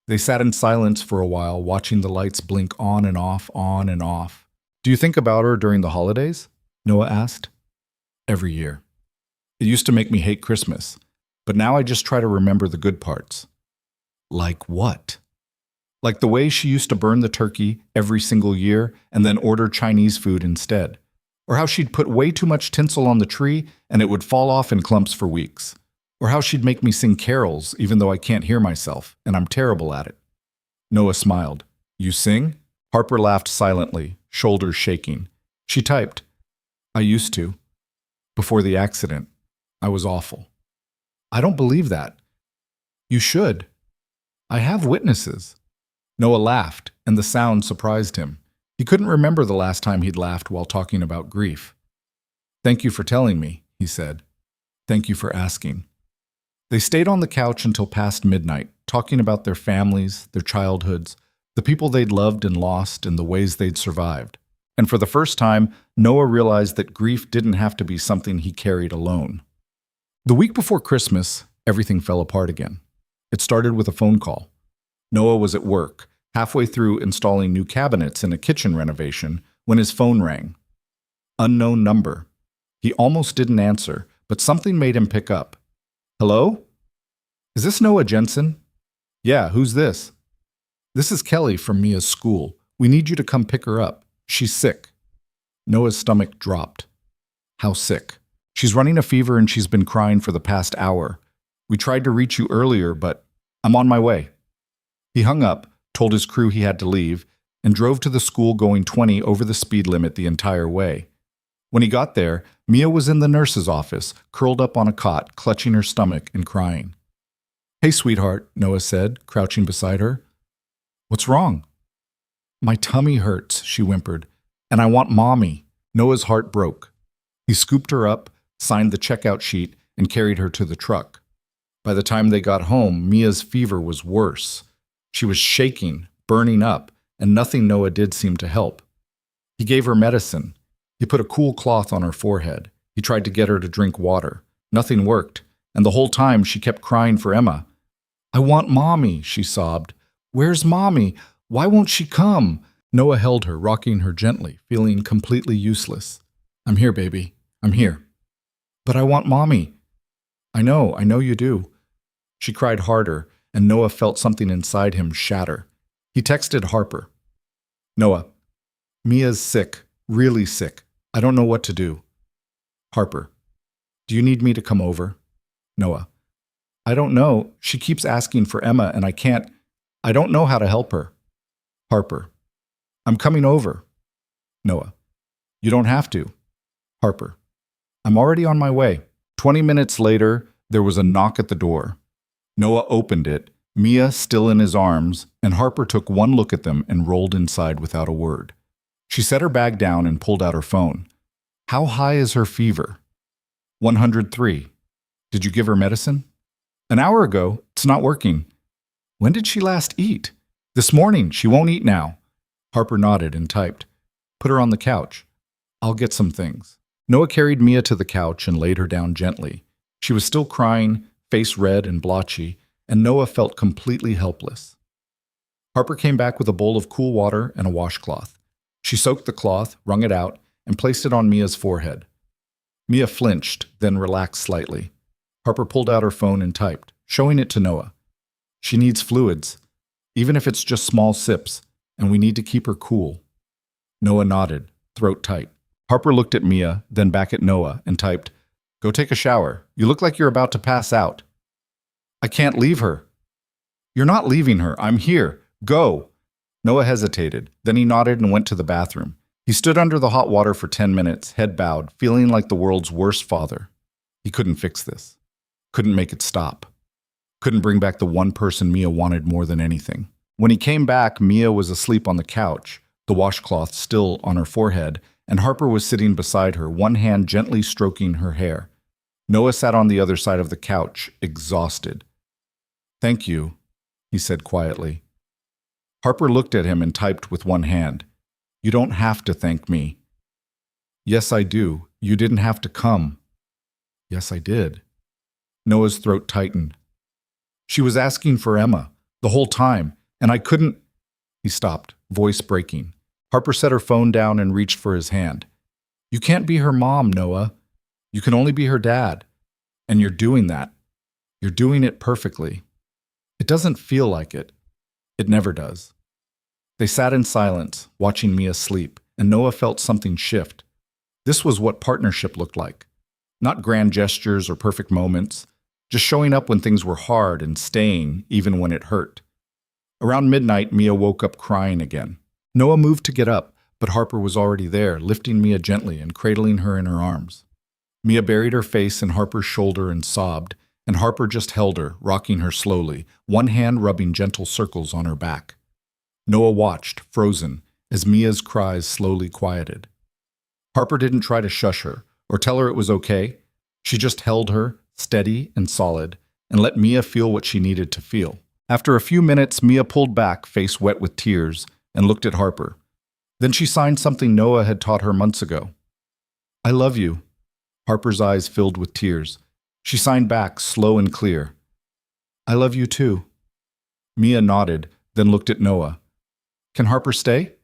They sat in silence for a while, watching the lights blink on and off, on and off. Do you think about her during the holidays? Noah asked. Every year. It used to make me hate Christmas, but now I just try to remember the good parts. Like what? Like the way she used to burn the turkey every single year and then order Chinese food instead. Or how she'd put way too much tinsel on the tree and it would fall off in clumps for weeks. Or how she'd make me sing carols even though I can't hear myself and I'm terrible at it. Noah smiled. You sing? Harper laughed silently, shoulders shaking. She typed. I used to. Before the accident. I was awful. I don't believe that. You should. I have witnesses. Noah laughed, and the sound surprised him. He couldn't remember the last time he'd laughed while talking about grief. Thank you for telling me, he said. Thank you for asking. They stayed on the couch until past midnight, talking about their families, their childhoods, the people they'd loved and lost, and the ways they'd survived. And for the first time, Noah realized that grief didn't have to be something he carried alone. The week before Christmas, everything fell apart again. It started with a phone call. Noah was at work, halfway through installing new cabinets in a kitchen renovation, when his phone rang. Unknown number. He almost didn't answer, but something made him pick up. Hello? Is this Noah Jensen? Yeah, who's this? This is Kelly from Mia's school. We need you to come pick her up. She's sick. Noah's stomach dropped. How sick? She's running a fever and she's been crying for the past hour. We tried to reach you earlier, but I'm on my way. He hung up, told his crew he had to leave, and drove to the school going 20 over the speed limit the entire way. When he got there, Mia was in the nurse's office, curled up on a cot, clutching her stomach and crying. Hey, sweetheart, Noah said, crouching beside her. What's wrong? My tummy hurts, she whimpered, and I want Mommy. Noah's heart broke. He scooped her up, signed the checkout sheet, and carried her to the truck. By the time they got home, Mia's fever was worse. She was shaking, burning up, and nothing Noah did seemed to help. He gave her medicine. He put a cool cloth on her forehead. He tried to get her to drink water. Nothing worked, and the whole time she kept crying for Emma. I want Mommy, she sobbed. Where's Mommy? Why won't she come? Noah held her, rocking her gently, feeling completely useless. I'm here, baby. I'm here. But I want Mommy. I know you do. She cried harder, and Noah felt something inside him shatter. He texted Harper. Noah, Mia's sick, really sick. I don't know what to do. Harper, do you need me to come over? Noah, I don't know. She keeps asking for Emma, and I don't know how to help her. Harper, I'm coming over. Noah, you don't have to. Harper, I'm already on my way. 20 minutes later, there was a knock at the door. Noah opened it, Mia still in his arms, and Harper took one look at them and rolled inside without a word. She set her bag down and pulled out her phone. How high is her fever? 103. Did you give her medicine? An hour ago. It's not working. When did she last eat? This morning. She won't eat now. Harper nodded and typed. Put her on the couch. I'll get some things. Noah carried Mia to the couch and laid her down gently. She was still crying, face red and blotchy, and Noah felt completely helpless. Harper came back with a bowl of cool water and a washcloth. She soaked the cloth, wrung it out, and placed it on Mia's forehead. Mia flinched, then relaxed slightly. Harper pulled out her phone and typed, showing it to Noah. She needs fluids, even if it's just small sips, and we need to keep her cool. Noah nodded, throat tight. Harper looked at Mia, then back at Noah, and typed, Go take a shower. You look like you're about to pass out. I can't leave her. You're not leaving her. I'm here. Go. Noah hesitated. Then he nodded and went to the bathroom. He stood under the hot water for 10 minutes, head bowed, feeling like the world's worst father. He couldn't fix this. Couldn't make it stop. Couldn't bring back the one person Mia wanted more than anything. When he came back, Mia was asleep on the couch, the washcloth still on her forehead, and Harper was sitting beside her, one hand gently stroking her hair. Noah sat on the other side of the couch, exhausted. "Thank you," he said quietly. Harper looked at him and typed with one hand. "You don't have to thank me." "Yes, I do. You didn't have to come." "Yes, I did." Noah's throat tightened. "She was asking for Emma, the whole time, and I couldn't—" He stopped, voice breaking. Harper set her phone down and reached for his hand. "You can't be her mom, Noah. You can only be her dad. And you're doing that. You're doing it perfectly. It doesn't feel like it. It never does." They sat in silence, watching Mia sleep, and Noah felt something shift. This was what partnership looked like. Not grand gestures or perfect moments, just showing up when things were hard and staying even when it hurt. Around midnight, Mia woke up crying again. Noah moved to get up, but Harper was already there, lifting Mia gently and cradling her in her arms. Mia buried her face in Harper's shoulder and sobbed, and Harper just held her, rocking her slowly, one hand rubbing gentle circles on her back. Noah watched, frozen, as Mia's cries slowly quieted. Harper didn't try to shush her or tell her it was okay. She just held her, steady and solid, and let Mia feel what she needed to feel. After a few minutes, Mia pulled back, face wet with tears, and looked at Harper. Then she signed something Noah had taught her months ago. "I love you." Harper's eyes filled with tears. She signed back, slow and clear. "I love you too." Mia nodded, then looked at Noah. "Can Harper stay?"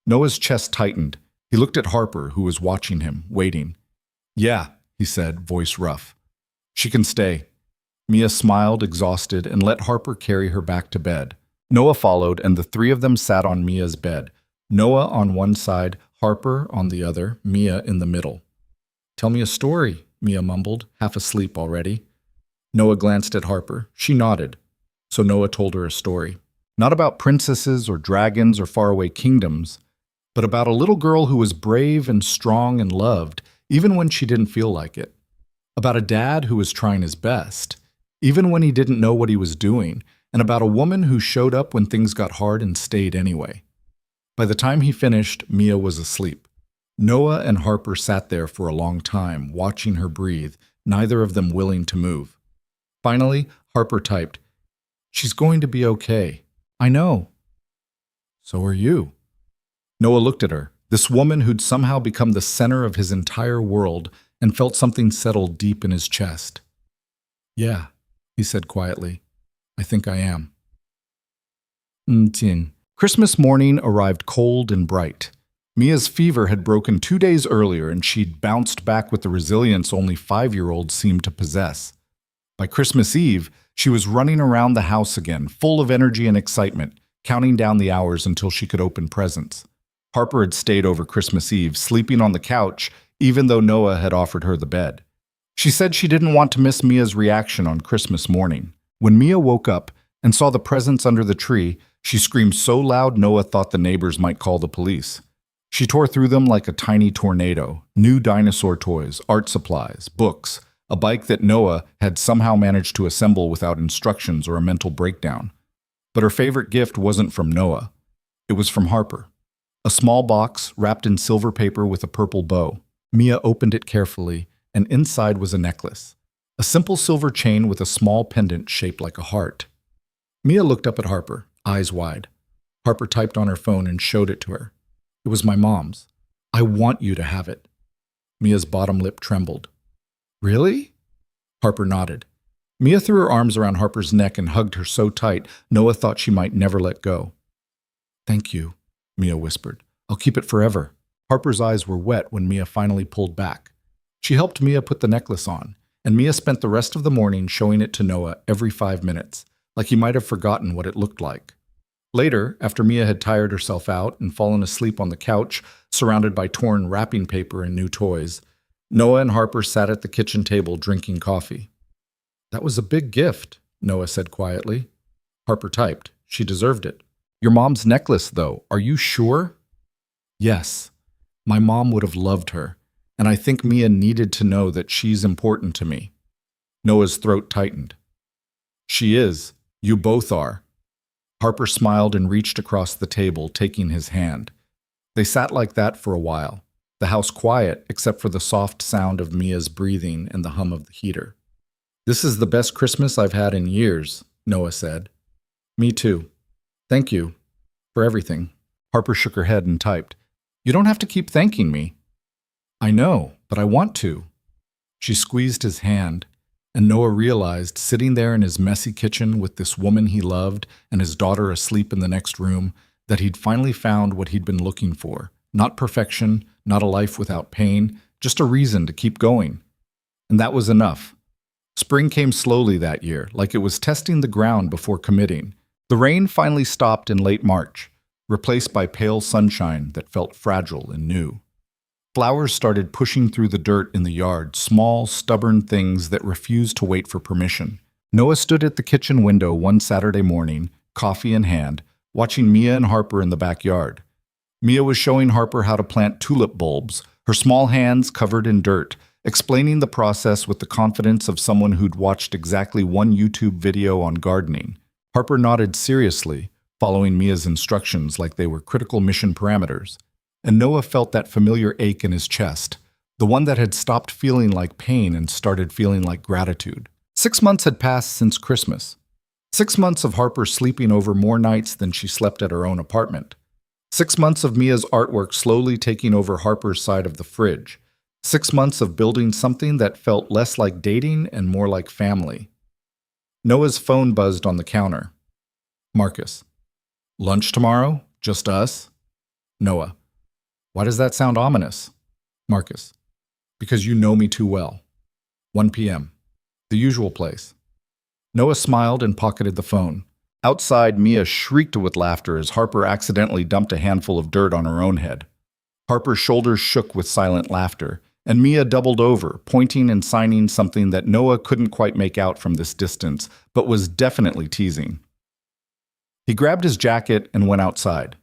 Noah's chest tightened. He looked at Harper, who was watching him, waiting. "Yeah," he said, voice rough. "She can stay." Mia smiled, exhausted, and let Harper carry her back to bed. Noah followed, and the three of them sat on Mia's bed. Noah on one side, Harper on the other, Mia in the middle. "Tell me a story," Mia mumbled, half asleep already. Noah glanced at Harper. She nodded. So Noah told her a story. Not about princesses or dragons or faraway kingdoms, but about a little girl who was brave and strong and loved, even when she didn't feel like it. About a dad who was trying his best, even when he didn't know what he was doing, and about a woman who showed up when things got hard and stayed anyway. By the time he finished, Mia was asleep. Noah and Harper sat there for a long time, watching her breathe, neither of them willing to move. Finally, Harper typed, "She's going to be okay. I know." "So are you." Noah looked at her, this woman who'd somehow become the center of his entire world, and felt something settle deep in his chest. "Yeah," he said quietly. "I think I am." Christmas morning arrived cold and bright. Mia's fever had broken 2 days earlier, and she'd bounced back with the resilience only 5-year-olds seemed to possess. By Christmas Eve, she was running around the house again, full of energy and excitement, counting down the hours until she could open presents. Harper had stayed over Christmas Eve, sleeping on the couch, even though Noah had offered her the bed. She said she didn't want to miss Mia's reaction on Christmas morning. When Mia woke up and saw the presents under the tree, she screamed so loud Noah thought the neighbors might call the police. She tore through them like a tiny tornado. New dinosaur toys, art supplies, books, a bike that Noah had somehow managed to assemble without instructions or a mental breakdown. But her favorite gift wasn't from Noah. It was from Harper. A small box wrapped in silver paper with a purple bow. Mia opened it carefully, and inside was a necklace. A simple silver chain with a small pendant shaped like a heart. Mia looked up at Harper, eyes wide. Harper typed on her phone and showed it to her. "It was my mom's. I want you to have it." Mia's bottom lip trembled. "Really?" Harper nodded. Mia threw her arms around Harper's neck and hugged her so tight, Noah thought she might never let go. "Thank you," Mia whispered. "I'll keep it forever." Harper's eyes were wet when Mia finally pulled back. She helped Mia put the necklace on, and Mia spent the rest of the morning showing it to Noah every 5 minutes, like he might have forgotten what it looked like. Later, after Mia had tired herself out and fallen asleep on the couch, surrounded by torn wrapping paper and new toys, Noah and Harper sat at the kitchen table drinking coffee. "That was a big gift," Noah said quietly. Harper typed, "She deserved it." "Your mom's necklace, though, are you sure?" "Yes. My mom would have loved her, and I think Mia needed to know that she's important to me." Noah's throat tightened. "She is. You both are." Harper smiled and reached across the table, taking his hand. They sat like that for a while, the house quiet except for the soft sound of Mia's breathing and the hum of the heater. "This is the best Christmas I've had in years," Noah said. "Me too. Thank you for everything." Harper shook her head and typed, "You don't have to keep thanking me." "I know, but I want to." She squeezed his hand, and Noah realized, sitting there in his messy kitchen with this woman he loved and his daughter asleep in the next room, that he'd finally found what he'd been looking for. Not perfection, not a life without pain, just a reason to keep going. And that was enough. Spring came slowly that year, like it was testing the ground before committing. The rain finally stopped in late March, replaced by pale sunshine that felt fragile and new. Flowers started pushing through the dirt in the yard, small, stubborn things that refused to wait for permission. Noah stood at the kitchen window one Saturday morning, coffee in hand, watching Mia and Harper in the backyard. Mia was showing Harper how to plant tulip bulbs, her small hands covered in dirt, explaining the process with the confidence of someone who'd watched exactly one YouTube video on gardening. Harper nodded seriously, following Mia's instructions like they were critical mission parameters. And Noah felt that familiar ache in his chest, the one that had stopped feeling like pain and started feeling like gratitude. 6 months had passed since Christmas. 6 months of Harper sleeping over more nights than she slept at her own apartment. 6 months of Mia's artwork slowly taking over Harper's side of the fridge. 6 months of building something that felt less like dating and more like family. Noah's phone buzzed on the counter. Marcus. "Lunch tomorrow? Just us?" Noah. "Why does that sound ominous?" Marcus. "Because you know me too well." 1 p.m. The usual place. Noah smiled and pocketed the phone. Outside, Mia shrieked with laughter as Harper accidentally dumped a handful of dirt on her own head. Harper's shoulders shook with silent laughter, and Mia doubled over, pointing and signing something that Noah couldn't quite make out from this distance, but was definitely teasing. He grabbed his jacket and went outside.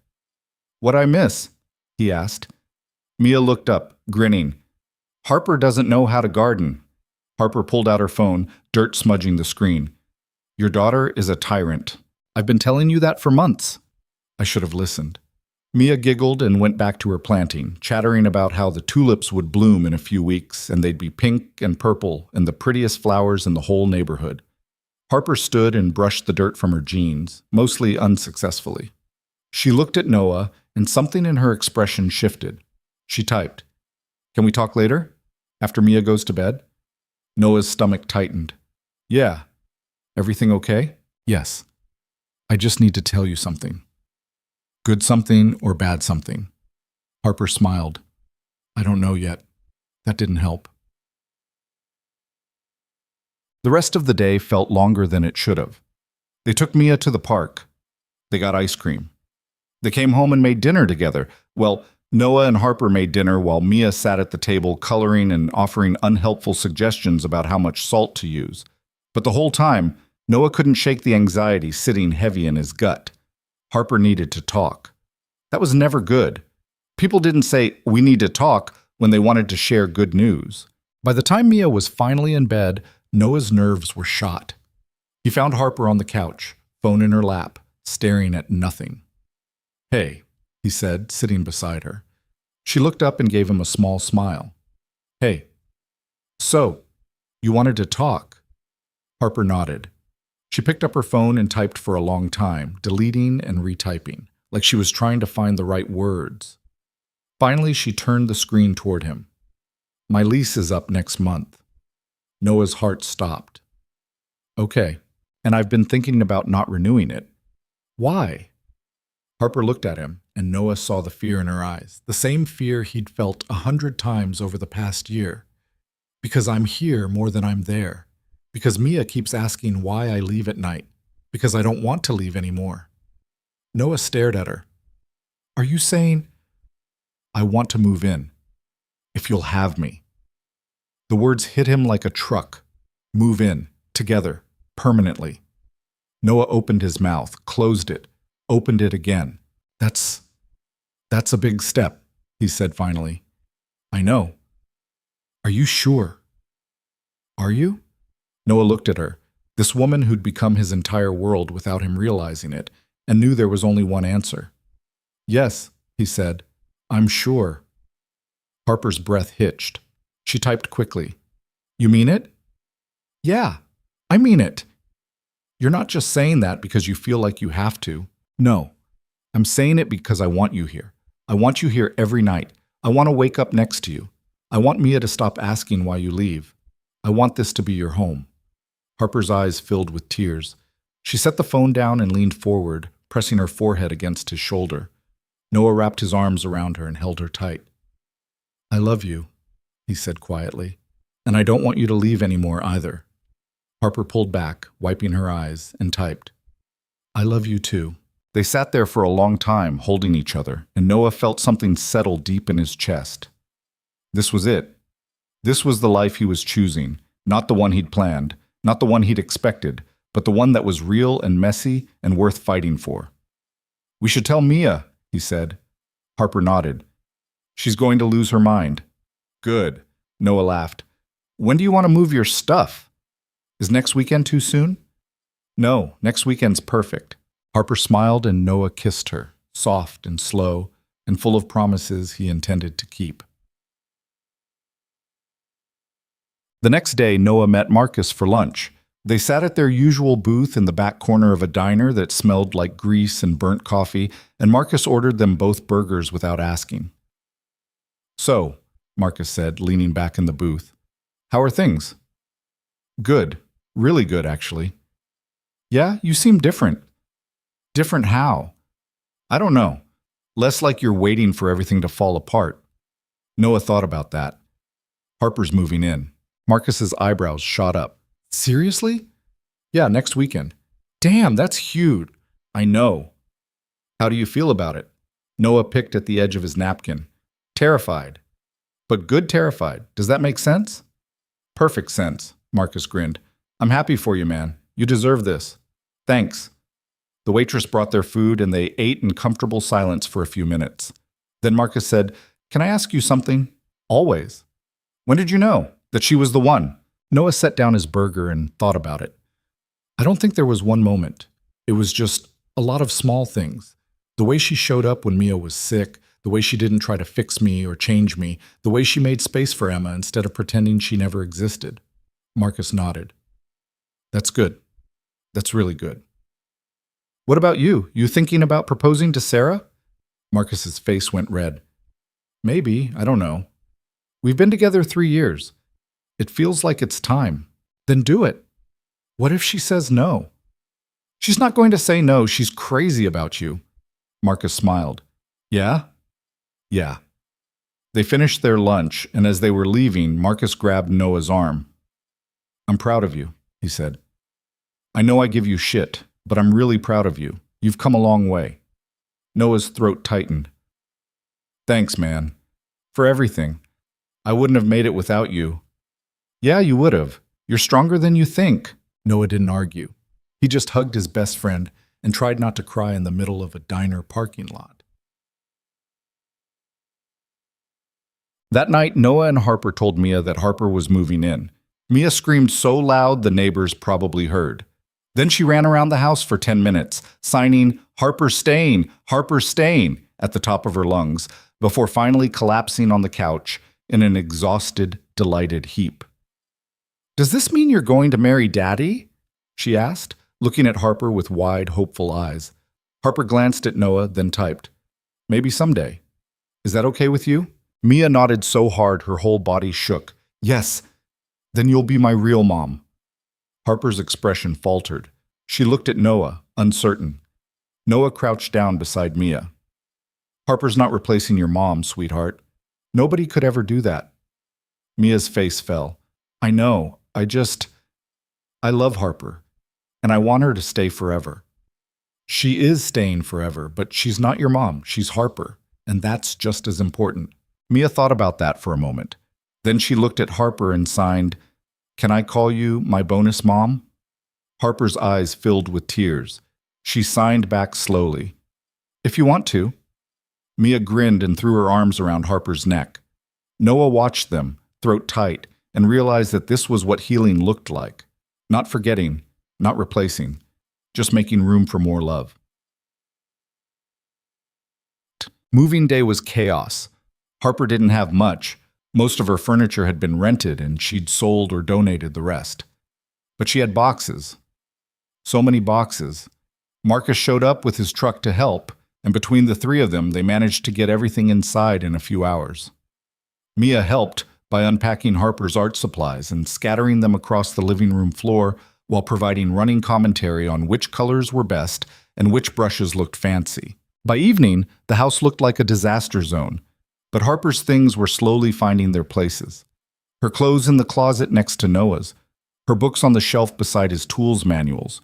"What'd I miss?" he asked. Mia looked up, grinning. "Harper doesn't know how to garden." Harper pulled out her phone, dirt smudging the screen. "Your daughter is a tyrant. I've been telling you that for months." I should have listened. Mia giggled and went back to her planting, chattering about how the tulips would bloom in a few weeks, and they'd be pink and purple and the prettiest flowers in the whole neighborhood. Harper stood and brushed the dirt from her jeans, mostly unsuccessfully. She looked at Noah, and something in her expression shifted. She typed, "Can we talk later? After Mia goes to bed?" Noah's stomach tightened. "Yeah. Everything okay?" "Yes. I just need to tell you something." "Good something or bad something?" Harper smiled. "I don't know yet. That didn't help." The rest of the day felt longer than it should have. They took Mia to the park. They got ice cream. They came home and made dinner together. Well, Noah and Harper made dinner while Mia sat at the table coloring and offering unhelpful suggestions about how much salt to use. But the whole time, Noah couldn't shake the anxiety sitting heavy in his gut. Harper needed to talk. That was never good. People didn't say, "We need to talk," when they wanted to share good news. By the time Mia was finally in bed, Noah's nerves were shot. He found Harper on the couch, phone in her lap, staring at nothing. "Hey," he said, sitting beside her. She looked up and gave him a small smile. "Hey. So, you wanted to talk?" Harper nodded. She picked up her phone and typed for a long time, deleting and retyping, like she was trying to find the right words. Finally, she turned the screen toward him. "My lease is up next month." Noah's heart stopped. "Okay, and I've been thinking about not renewing it." "Why?" Harper looked at him, and Noah saw the fear in her eyes, the same fear he'd felt 100 times over the past year. "Because I'm here more than I'm there. Because Mia keeps asking why I leave at night. Because I don't want to leave anymore." Noah stared at her. "Are you saying—" "I want to move in. If you'll have me." The words hit him like a truck. Move in, together, permanently. Noah opened his mouth, closed it, opened it again. That's a big step," he said finally. "I know." "Are you sure?" "Are you?" Noah looked at her, this woman who'd become his entire world without him realizing it, and knew there was only one answer. Yes, he said. I'm sure. Harper's breath hitched. She typed quickly. You mean it? Yeah, I mean it. You're not just saying that because you feel like you have to. No, I'm saying it because I want you here. I want you here every night. I want to wake up next to you. I want Mia to stop asking why you leave. I want this to be your home. Harper's eyes filled with tears. She set the phone down and leaned forward, pressing her forehead against his shoulder. Noah wrapped his arms around her and held her tight. I love you, he said quietly, and I don't want you to leave anymore either. Harper pulled back, wiping her eyes, and typed, I love you too. They sat there for a long time, holding each other, and Noah felt something settle deep in his chest. This was it. This was the life he was choosing, not the one he'd planned, not the one he'd expected, but the one that was real and messy and worth fighting for. We should tell Mia, he said. Harper nodded. She's going to lose her mind. Good, Noah laughed. When do you want to move your stuff? Is next weekend too soon? No, next weekend's perfect. Harper smiled and Noah kissed her, soft and slow, and full of promises he intended to keep. The next day, Noah met Marcus for lunch. They sat at their usual booth in the back corner of a diner that smelled like grease and burnt coffee, and Marcus ordered them both burgers without asking. So, Marcus said, leaning back in the booth, how are things? Good. Really good, actually. Yeah, you seem different. Different how? I don't know. Less like you're waiting for everything to fall apart. Noah thought about that. Harper's moving in. Marcus's eyebrows shot up. Seriously? Yeah, next weekend. Damn, that's huge. I know. How do you feel about it? Noah picked at the edge of his napkin. Terrified. But good terrified. Does that make sense? Perfect sense, Marcus grinned. I'm happy for you, man. You deserve this. Thanks. The waitress brought their food and they ate in comfortable silence for a few minutes. Then Marcus said, Can I ask you something? Always. When did you know that she was the one? Noah set down his burger and thought about it. I don't think there was one moment. It was just a lot of small things. The way she showed up when Mia was sick, the way she didn't try to fix me or change me, the way she made space for Emma instead of pretending she never existed. Marcus nodded. That's good. That's really good. What about you? You thinking about proposing to Sarah? Marcus's face went red. Maybe, I don't know. We've been together 3 years. It feels like it's time. Then do it. What if she says no? She's not going to say no. She's crazy about you. Marcus smiled. Yeah? Yeah. They finished their lunch, and as they were leaving, Marcus grabbed Noah's arm. I'm proud of you, he said. I know I give you shit, but I'm really proud of you. You've come a long way. Noah's throat tightened. Thanks, man. For everything. I wouldn't have made it without you. Yeah, you would have. You're stronger than you think. Noah didn't argue. He just hugged his best friend and tried not to cry in the middle of a diner parking lot. That night, Noah and Harper told Mia that Harper was moving in. Mia screamed so loud the neighbors probably heard. Then she ran around the house for 10 minutes, signing, Harper's staying, Harper's staying, at the top of her lungs, before finally collapsing on the couch in an exhausted, delighted heap. Does this mean you're going to marry Daddy? She asked, looking at Harper with wide, hopeful eyes. Harper glanced at Noah, then typed, Maybe someday. Is that okay with you? Mia nodded so hard her whole body shook. Yes, then you'll be my real mom. Harper's expression faltered. She looked at Noah, uncertain. Noah crouched down beside Mia. Harper's not replacing your mom, sweetheart. Nobody could ever do that. Mia's face fell. I know. I love Harper, and I want her to stay forever. She is staying forever, but she's not your mom. She's Harper, and that's just as important. Mia thought about that for a moment. Then she looked at Harper and signed, Can I call you my bonus mom? Harper's eyes filled with tears. She signed back slowly. If you want to. Mia grinned and threw her arms around Harper's neck. Noah watched them, throat tight, and realized that this was what healing looked like. Not forgetting, not replacing, just making room for more love. Moving day was chaos. Harper didn't have much. Most of her furniture had been rented and she'd sold or donated the rest. But she had boxes. So many boxes. Marcus showed up with his truck to help, and between the three of them, they managed to get everything inside in a few hours. Mia helped by unpacking Harper's art supplies and scattering them across the living room floor while providing running commentary on which colors were best and which brushes looked fancy. By evening, the house looked like a disaster zone, but Harper's things were slowly finding their places. Her clothes in the closet next to Noah's, her books on the shelf beside his tools manuals,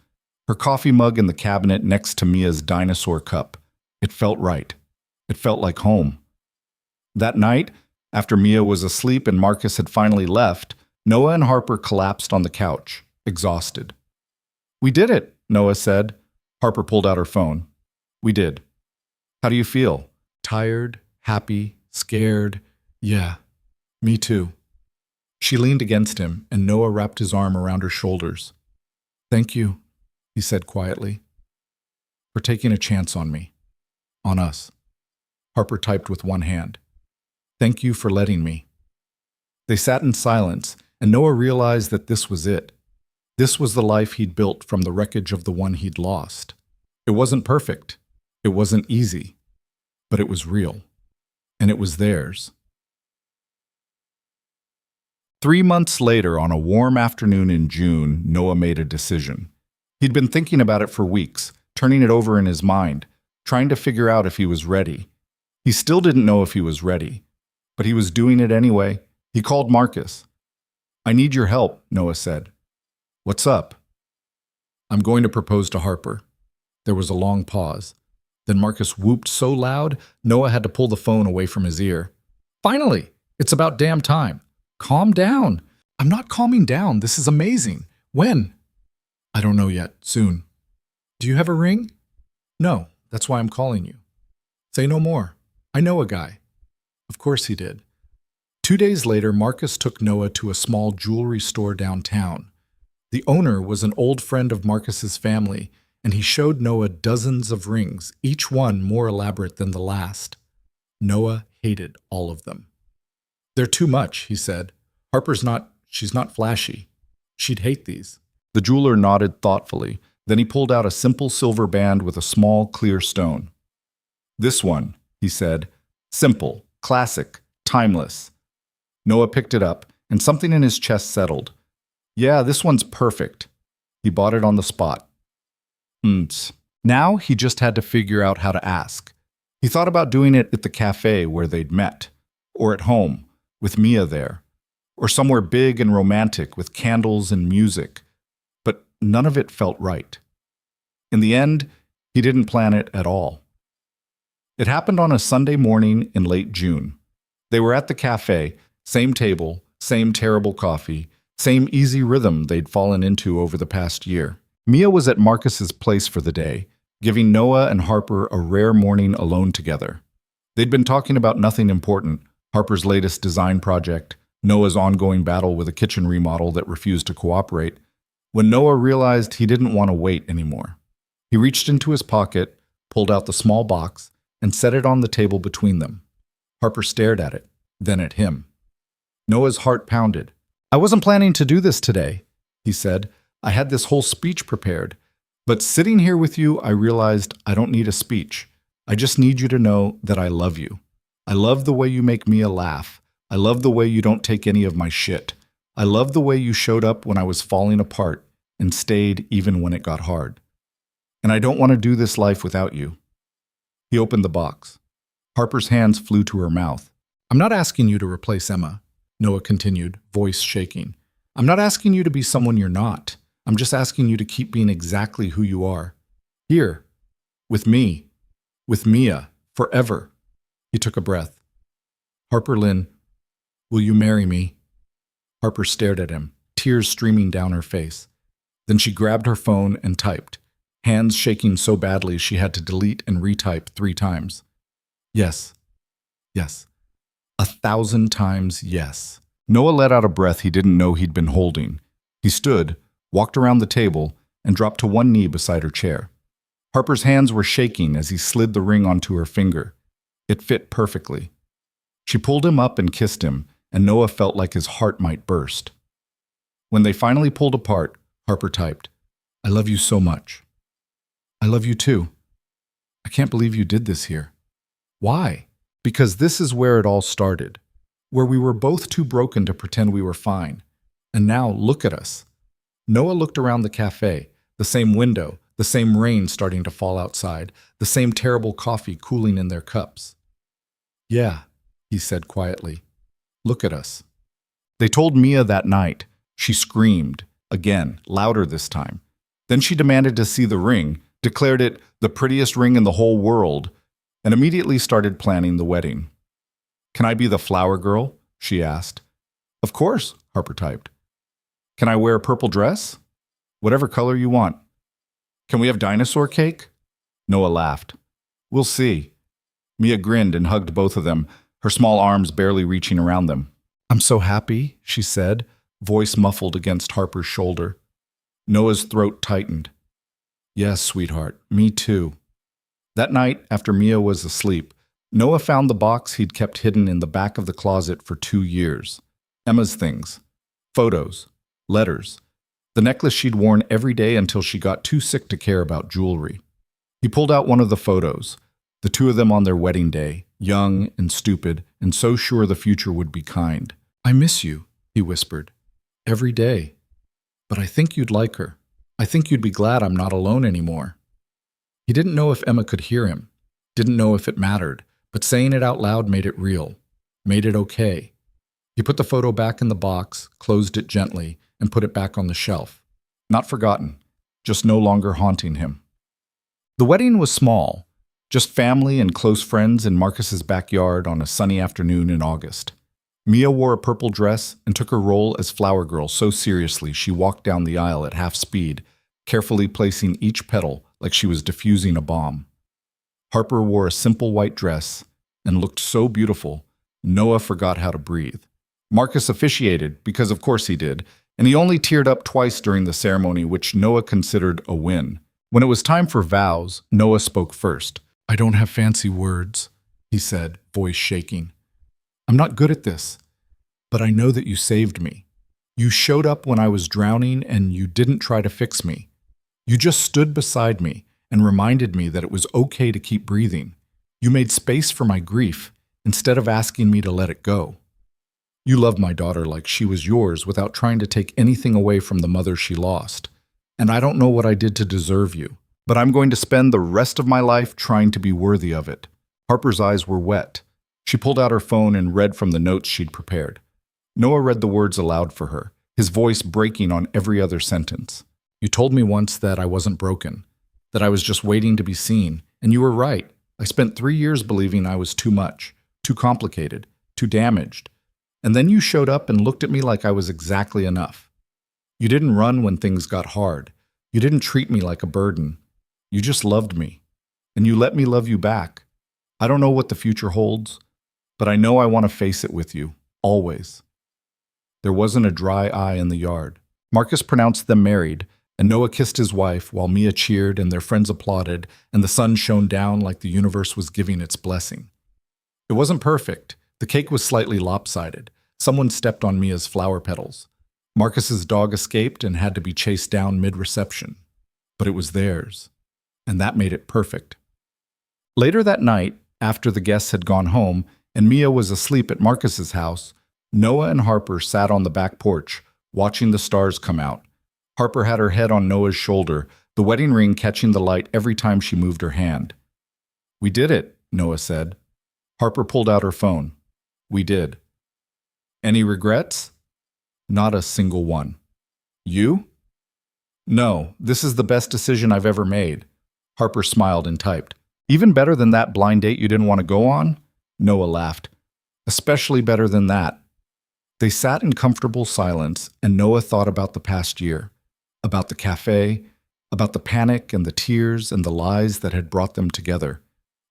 her coffee mug in the cabinet next to Mia's dinosaur cup. It felt right. It felt like home. That night, after Mia was asleep and Marcus had finally left, Noah and Harper collapsed on the couch, exhausted. "We did it," Noah said. Harper pulled out her phone. "We did. How do you feel? Tired? Happy? Scared?" "Yeah, me too." She leaned against him, and Noah wrapped his arm around her shoulders. "Thank you," he said quietly, "for taking a chance on me. On us." Harper typed with one hand. "Thank you for letting me." They sat in silence, and Noah realized that this was it. This was the life he'd built from the wreckage of the one he'd lost. It wasn't perfect. It wasn't easy. But it was real. And it was theirs. 3 months later, on a warm afternoon in June, Noah made a decision. He'd been thinking about it for weeks, turning it over in his mind, trying to figure out if he was ready. He still didn't know if he was ready, but he was doing it anyway. He called Marcus. "I need your help," Noah said. "What's up?" "I'm going to propose to Harper." There was a long pause. Then Marcus whooped so loud, Noah had to pull the phone away from his ear. "Finally! It's about damn time. Calm down." "I'm not calming down. This is amazing. When?" "I don't know yet. Soon." "Do you have a ring?" "No. That's why I'm calling you." "Say no more. I know a guy." Of course he did. 2 days later, Marcus took Noah to a small jewelry store downtown. The owner was an old friend of Marcus's family, and he showed Noah dozens of rings, each one more elaborate than the last. Noah hated all of them. "They're too much," he said. She's not flashy. She'd hate these." The jeweler nodded thoughtfully. Then he pulled out a simple silver band with a small, clear stone. "This one," he said. "Simple, classic, timeless." Noah picked it up, and something in his chest settled. "Yeah, this one's perfect." He bought it on the spot. Now he just had to figure out how to ask. He thought about doing it at the cafe where they'd met, or at home, with Mia there, or somewhere big and romantic with candles and music, but none of it felt right. In the end, he didn't plan it at all. It happened on a Sunday morning in late June. They were at the cafe, same table, same terrible coffee, same easy rhythm they'd fallen into over the past year. Mia was at Marcus's place for the day, giving Noah and Harper a rare morning alone together. They'd been talking about nothing important, Harper's latest design project, Noah's ongoing battle with a kitchen remodel that refused to cooperate, when Noah realized he didn't want to wait anymore. He reached into his pocket, pulled out the small box, and set it on the table between them. Harper stared at it, then at him. Noah's heart pounded. "I wasn't planning to do this today," he said. "I had this whole speech prepared. But sitting here with you, I realized I don't need a speech. I just need you to know that I love you. I love the way you make Mia laugh. I love the way you don't take any of my shit. I love the way you showed up when I was falling apart and stayed even when it got hard. And I don't want to do this life without you." He opened the box. Harper's hands flew to her mouth. "I'm not asking you to replace Emma," Noah continued, voice shaking. "I'm not asking you to be someone you're not. I'm just asking you to keep being exactly who you are. Here, with me, with Mia, forever." He took a breath. "Harper Lynn, will you marry me?" Harper stared at him, tears streaming down her face. Then she grabbed her phone and typed, hands shaking so badly she had to delete and retype 3 times. "Yes. Yes. 1,000 times yes." Noah let out a breath he didn't know he'd been holding. He stood, walked around the table, and dropped to one knee beside her chair. Harper's hands were shaking as he slid the ring onto her finger. It fit perfectly. She pulled him up and kissed him, and Noah felt like his heart might burst. When they finally pulled apart, Harper typed, "I love you so much." "I love you too. I can't believe you did this here." "Why?" "Because this is where it all started, where we were both too broken to pretend we were fine. And now, look at us." Noah looked around the cafe, the same window, the same rain starting to fall outside, the same terrible coffee cooling in their cups. "Yeah," he said quietly. "Look at us." They told Mia that night. She screamed, again, louder this time. Then she demanded to see the ring, declared it the prettiest ring in the whole world, and immediately started planning the wedding. "Can I be the flower girl?" she asked. "Of course," Harper typed. "Can I wear a purple dress?" "Whatever color you want." "Can we have dinosaur cake?" Noah laughed. "We'll see." Mia grinned and hugged both of them, her small arms barely reaching around them. "I'm so happy," she said, voice muffled against Harper's shoulder. Noah's throat tightened. "Yes, sweetheart, me too." That night, after Mia was asleep, Noah found the box he'd kept hidden in the back of the closet for 2 years. Emma's things. Photos. Letters. The necklace she'd worn every day until she got too sick to care about jewelry. He pulled out one of the photos, the two of them on their wedding day, young and stupid, and so sure the future would be kind. "I miss you," he whispered. "Every day. But I think you'd like her. I think you'd be glad I'm not alone anymore." He didn't know if Emma could hear him, didn't know if it mattered, but saying it out loud made it real, made it okay. He put the photo back in the box, closed it gently, and put it back on the shelf. Not forgotten, just no longer haunting him. The wedding was small, just family and close friends in Marcus's backyard on a sunny afternoon in August. Mia wore a purple dress and took her role as flower girl so seriously she walked down the aisle at half speed, carefully placing each petal like she was diffusing a bomb. Harper wore a simple white dress and looked so beautiful, Noah forgot how to breathe. Marcus officiated, because of course he did, and he only teared up twice during the ceremony, which Noah considered a win. When it was time for vows, Noah spoke first. "I don't have fancy words," he said, voice shaking. "I'm not good at this, but I know that you saved me. You showed up when I was drowning and you didn't try to fix me. You just stood beside me and reminded me that it was okay to keep breathing. You made space for my grief instead of asking me to let it go. You loved my daughter like she was yours without trying to take anything away from the mother she lost. And I don't know what I did to deserve you, but I'm going to spend the rest of my life trying to be worthy of it." Harper's eyes were wet. She pulled out her phone and read from the notes she'd prepared. Noah read the words aloud for her, his voice breaking on every other sentence. "You told me once that I wasn't broken, that I was just waiting to be seen, and you were right. I spent 3 years believing I was too much, too complicated, too damaged. And then you showed up and looked at me like I was exactly enough. You didn't run when things got hard. You didn't treat me like a burden. You just loved me. And you let me love you back. I don't know what the future holds, but I know I want to face it with you, always." There wasn't a dry eye in the yard. Marcus pronounced them married, and Noah kissed his wife while Mia cheered and their friends applauded, and the sun shone down like the universe was giving its blessing. It wasn't perfect. The cake was slightly lopsided. Someone stepped on Mia's flower petals. Marcus's dog escaped and had to be chased down mid-reception. But it was theirs, and that made it perfect. Later that night, after the guests had gone home and Mia was asleep at Marcus's house, Noah and Harper sat on the back porch, watching the stars come out. Harper had her head on Noah's shoulder, the wedding ring catching the light every time she moved her hand. "We did it," Noah said. Harper pulled out her phone. "We did." "Any regrets?" "Not a single one." "You?" "No, this is the best decision I've ever made." Harper smiled and typed. "Even better than that blind date you didn't want to go on?" Noah laughed. "Especially better than that." They sat in comfortable silence, and Noah thought about the past year, about the cafe, about the panic and the tears and the lies that had brought them together,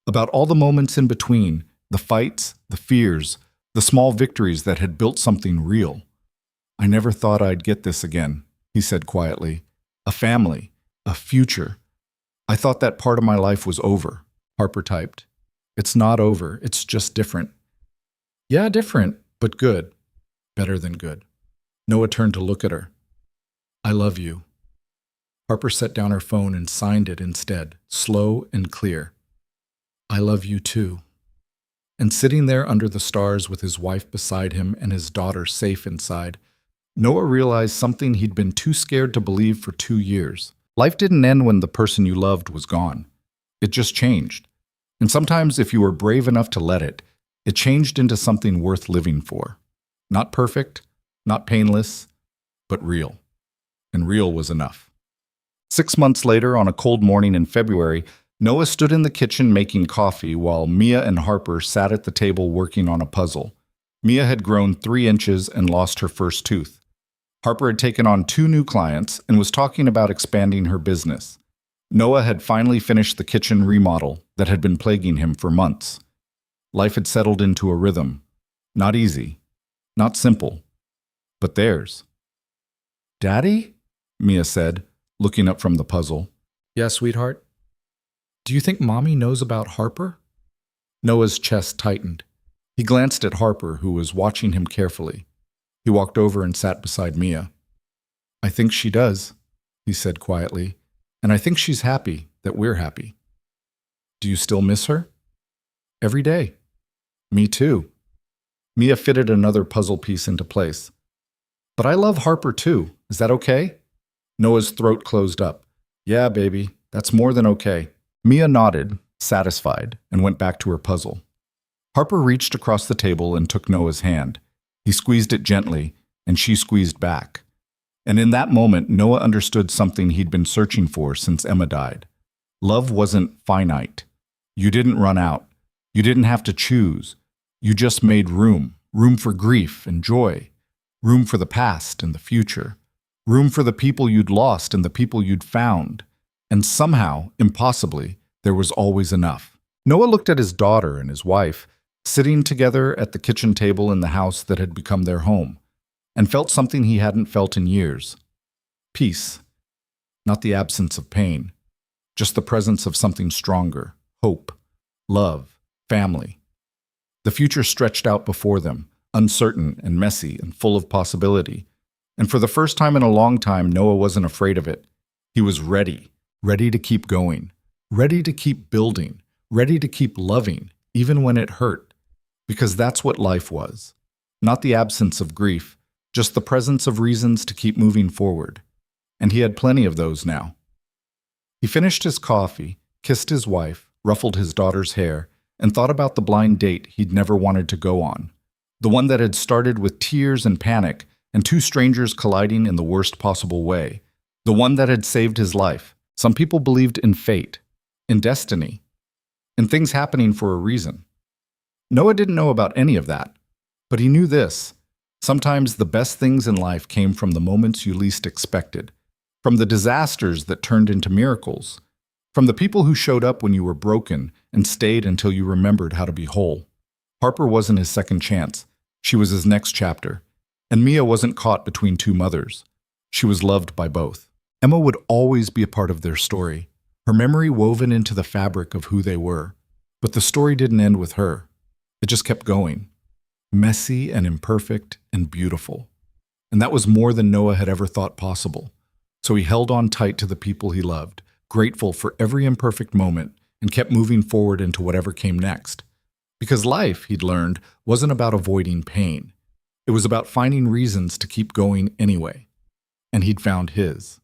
about all the moments in between, the fights, the fears, the small victories that had built something real. "I never thought I'd get this again," he said quietly. "A family, a future. I thought that part of my life was over," Harper typed. It's not over. It's just different. Yeah, different, but good. Better than good. Noah turned to look at her. I love you. Harper set down her phone and signed it instead, slow and clear. I love you too. And sitting there under the stars with his wife beside him and his daughter safe inside, Noah realized something he'd been too scared to believe for 2 years. Life didn't end when the person you loved was gone. It just changed. And sometimes, if you were brave enough to let it, it changed into something worth living for. Not perfect, not painless, but real. And real was enough. 6 months later, on a cold morning in February, Noah stood in the kitchen making coffee while Mia and Harper sat at the table working on a puzzle. Mia had grown 3 inches and lost her first tooth. Harper had taken on 2 new clients and was talking about expanding her business. Noah had finally finished the kitchen remodel that had been plaguing him for months. Life had settled into a rhythm. Not easy, not simple, but theirs. Daddy? Mia said, looking up from the puzzle. Yeah, sweetheart? Do you think Mommy knows about Harper? Noah's chest tightened. He glanced at Harper, who was watching him carefully. He walked over and sat beside Mia. I think she does, he said quietly, and I think she's happy that we're happy. Do you still miss her? Every day. Me too. Mia fitted another puzzle piece into place. But I love Harper too. Is that okay? Noah's throat closed up. Yeah, baby, that's more than okay. Mia nodded, satisfied, and went back to her puzzle. Harper reached across the table and took Noah's hand. He squeezed it gently, and she squeezed back. And in that moment, Noah understood something he'd been searching for since Emma died. Love wasn't finite. You didn't run out. You didn't have to choose. You just made room for grief and joy, room for the past and the future, room for the people you'd lost and the people you'd found. And somehow, impossibly, there was always enough. Noah looked at his daughter and his wife, sitting together at the kitchen table in the house that had become their home, and felt something he hadn't felt in years. Peace. Not the absence of pain, just the presence of something stronger, hope, love, family. The future stretched out before them, uncertain and messy and full of possibility. And for the first time in a long time, Noah wasn't afraid of it. He was ready to keep going, ready to keep building, ready to keep loving, even when it hurt. Because that's what life was. Not the absence of grief, just the presence of reasons to keep moving forward. And he had plenty of those now. He finished his coffee, kissed his wife, ruffled his daughter's hair, and thought about the blind date he'd never wanted to go on. The one that had started with tears and panic and 2 strangers colliding in the worst possible way. The one that had saved his life. Some people believed in fate, in destiny, in things happening for a reason. Noah didn't know about any of that, but he knew this. Sometimes the best things in life came from the moments you least expected, from the disasters that turned into miracles, from the people who showed up when you were broken and stayed until you remembered how to be whole. Harper wasn't his second chance. She was his next chapter. And Mia wasn't caught between 2 mothers. She was loved by both. Emma would always be a part of their story, her memory woven into the fabric of who they were. But the story didn't end with her. It just kept going. Messy and imperfect and beautiful. And that was more than Noah had ever thought possible. So he held on tight to the people he loved, grateful for every imperfect moment, and kept moving forward into whatever came next. Because life, he'd learned, wasn't about avoiding pain. It was about finding reasons to keep going anyway. And he'd found his.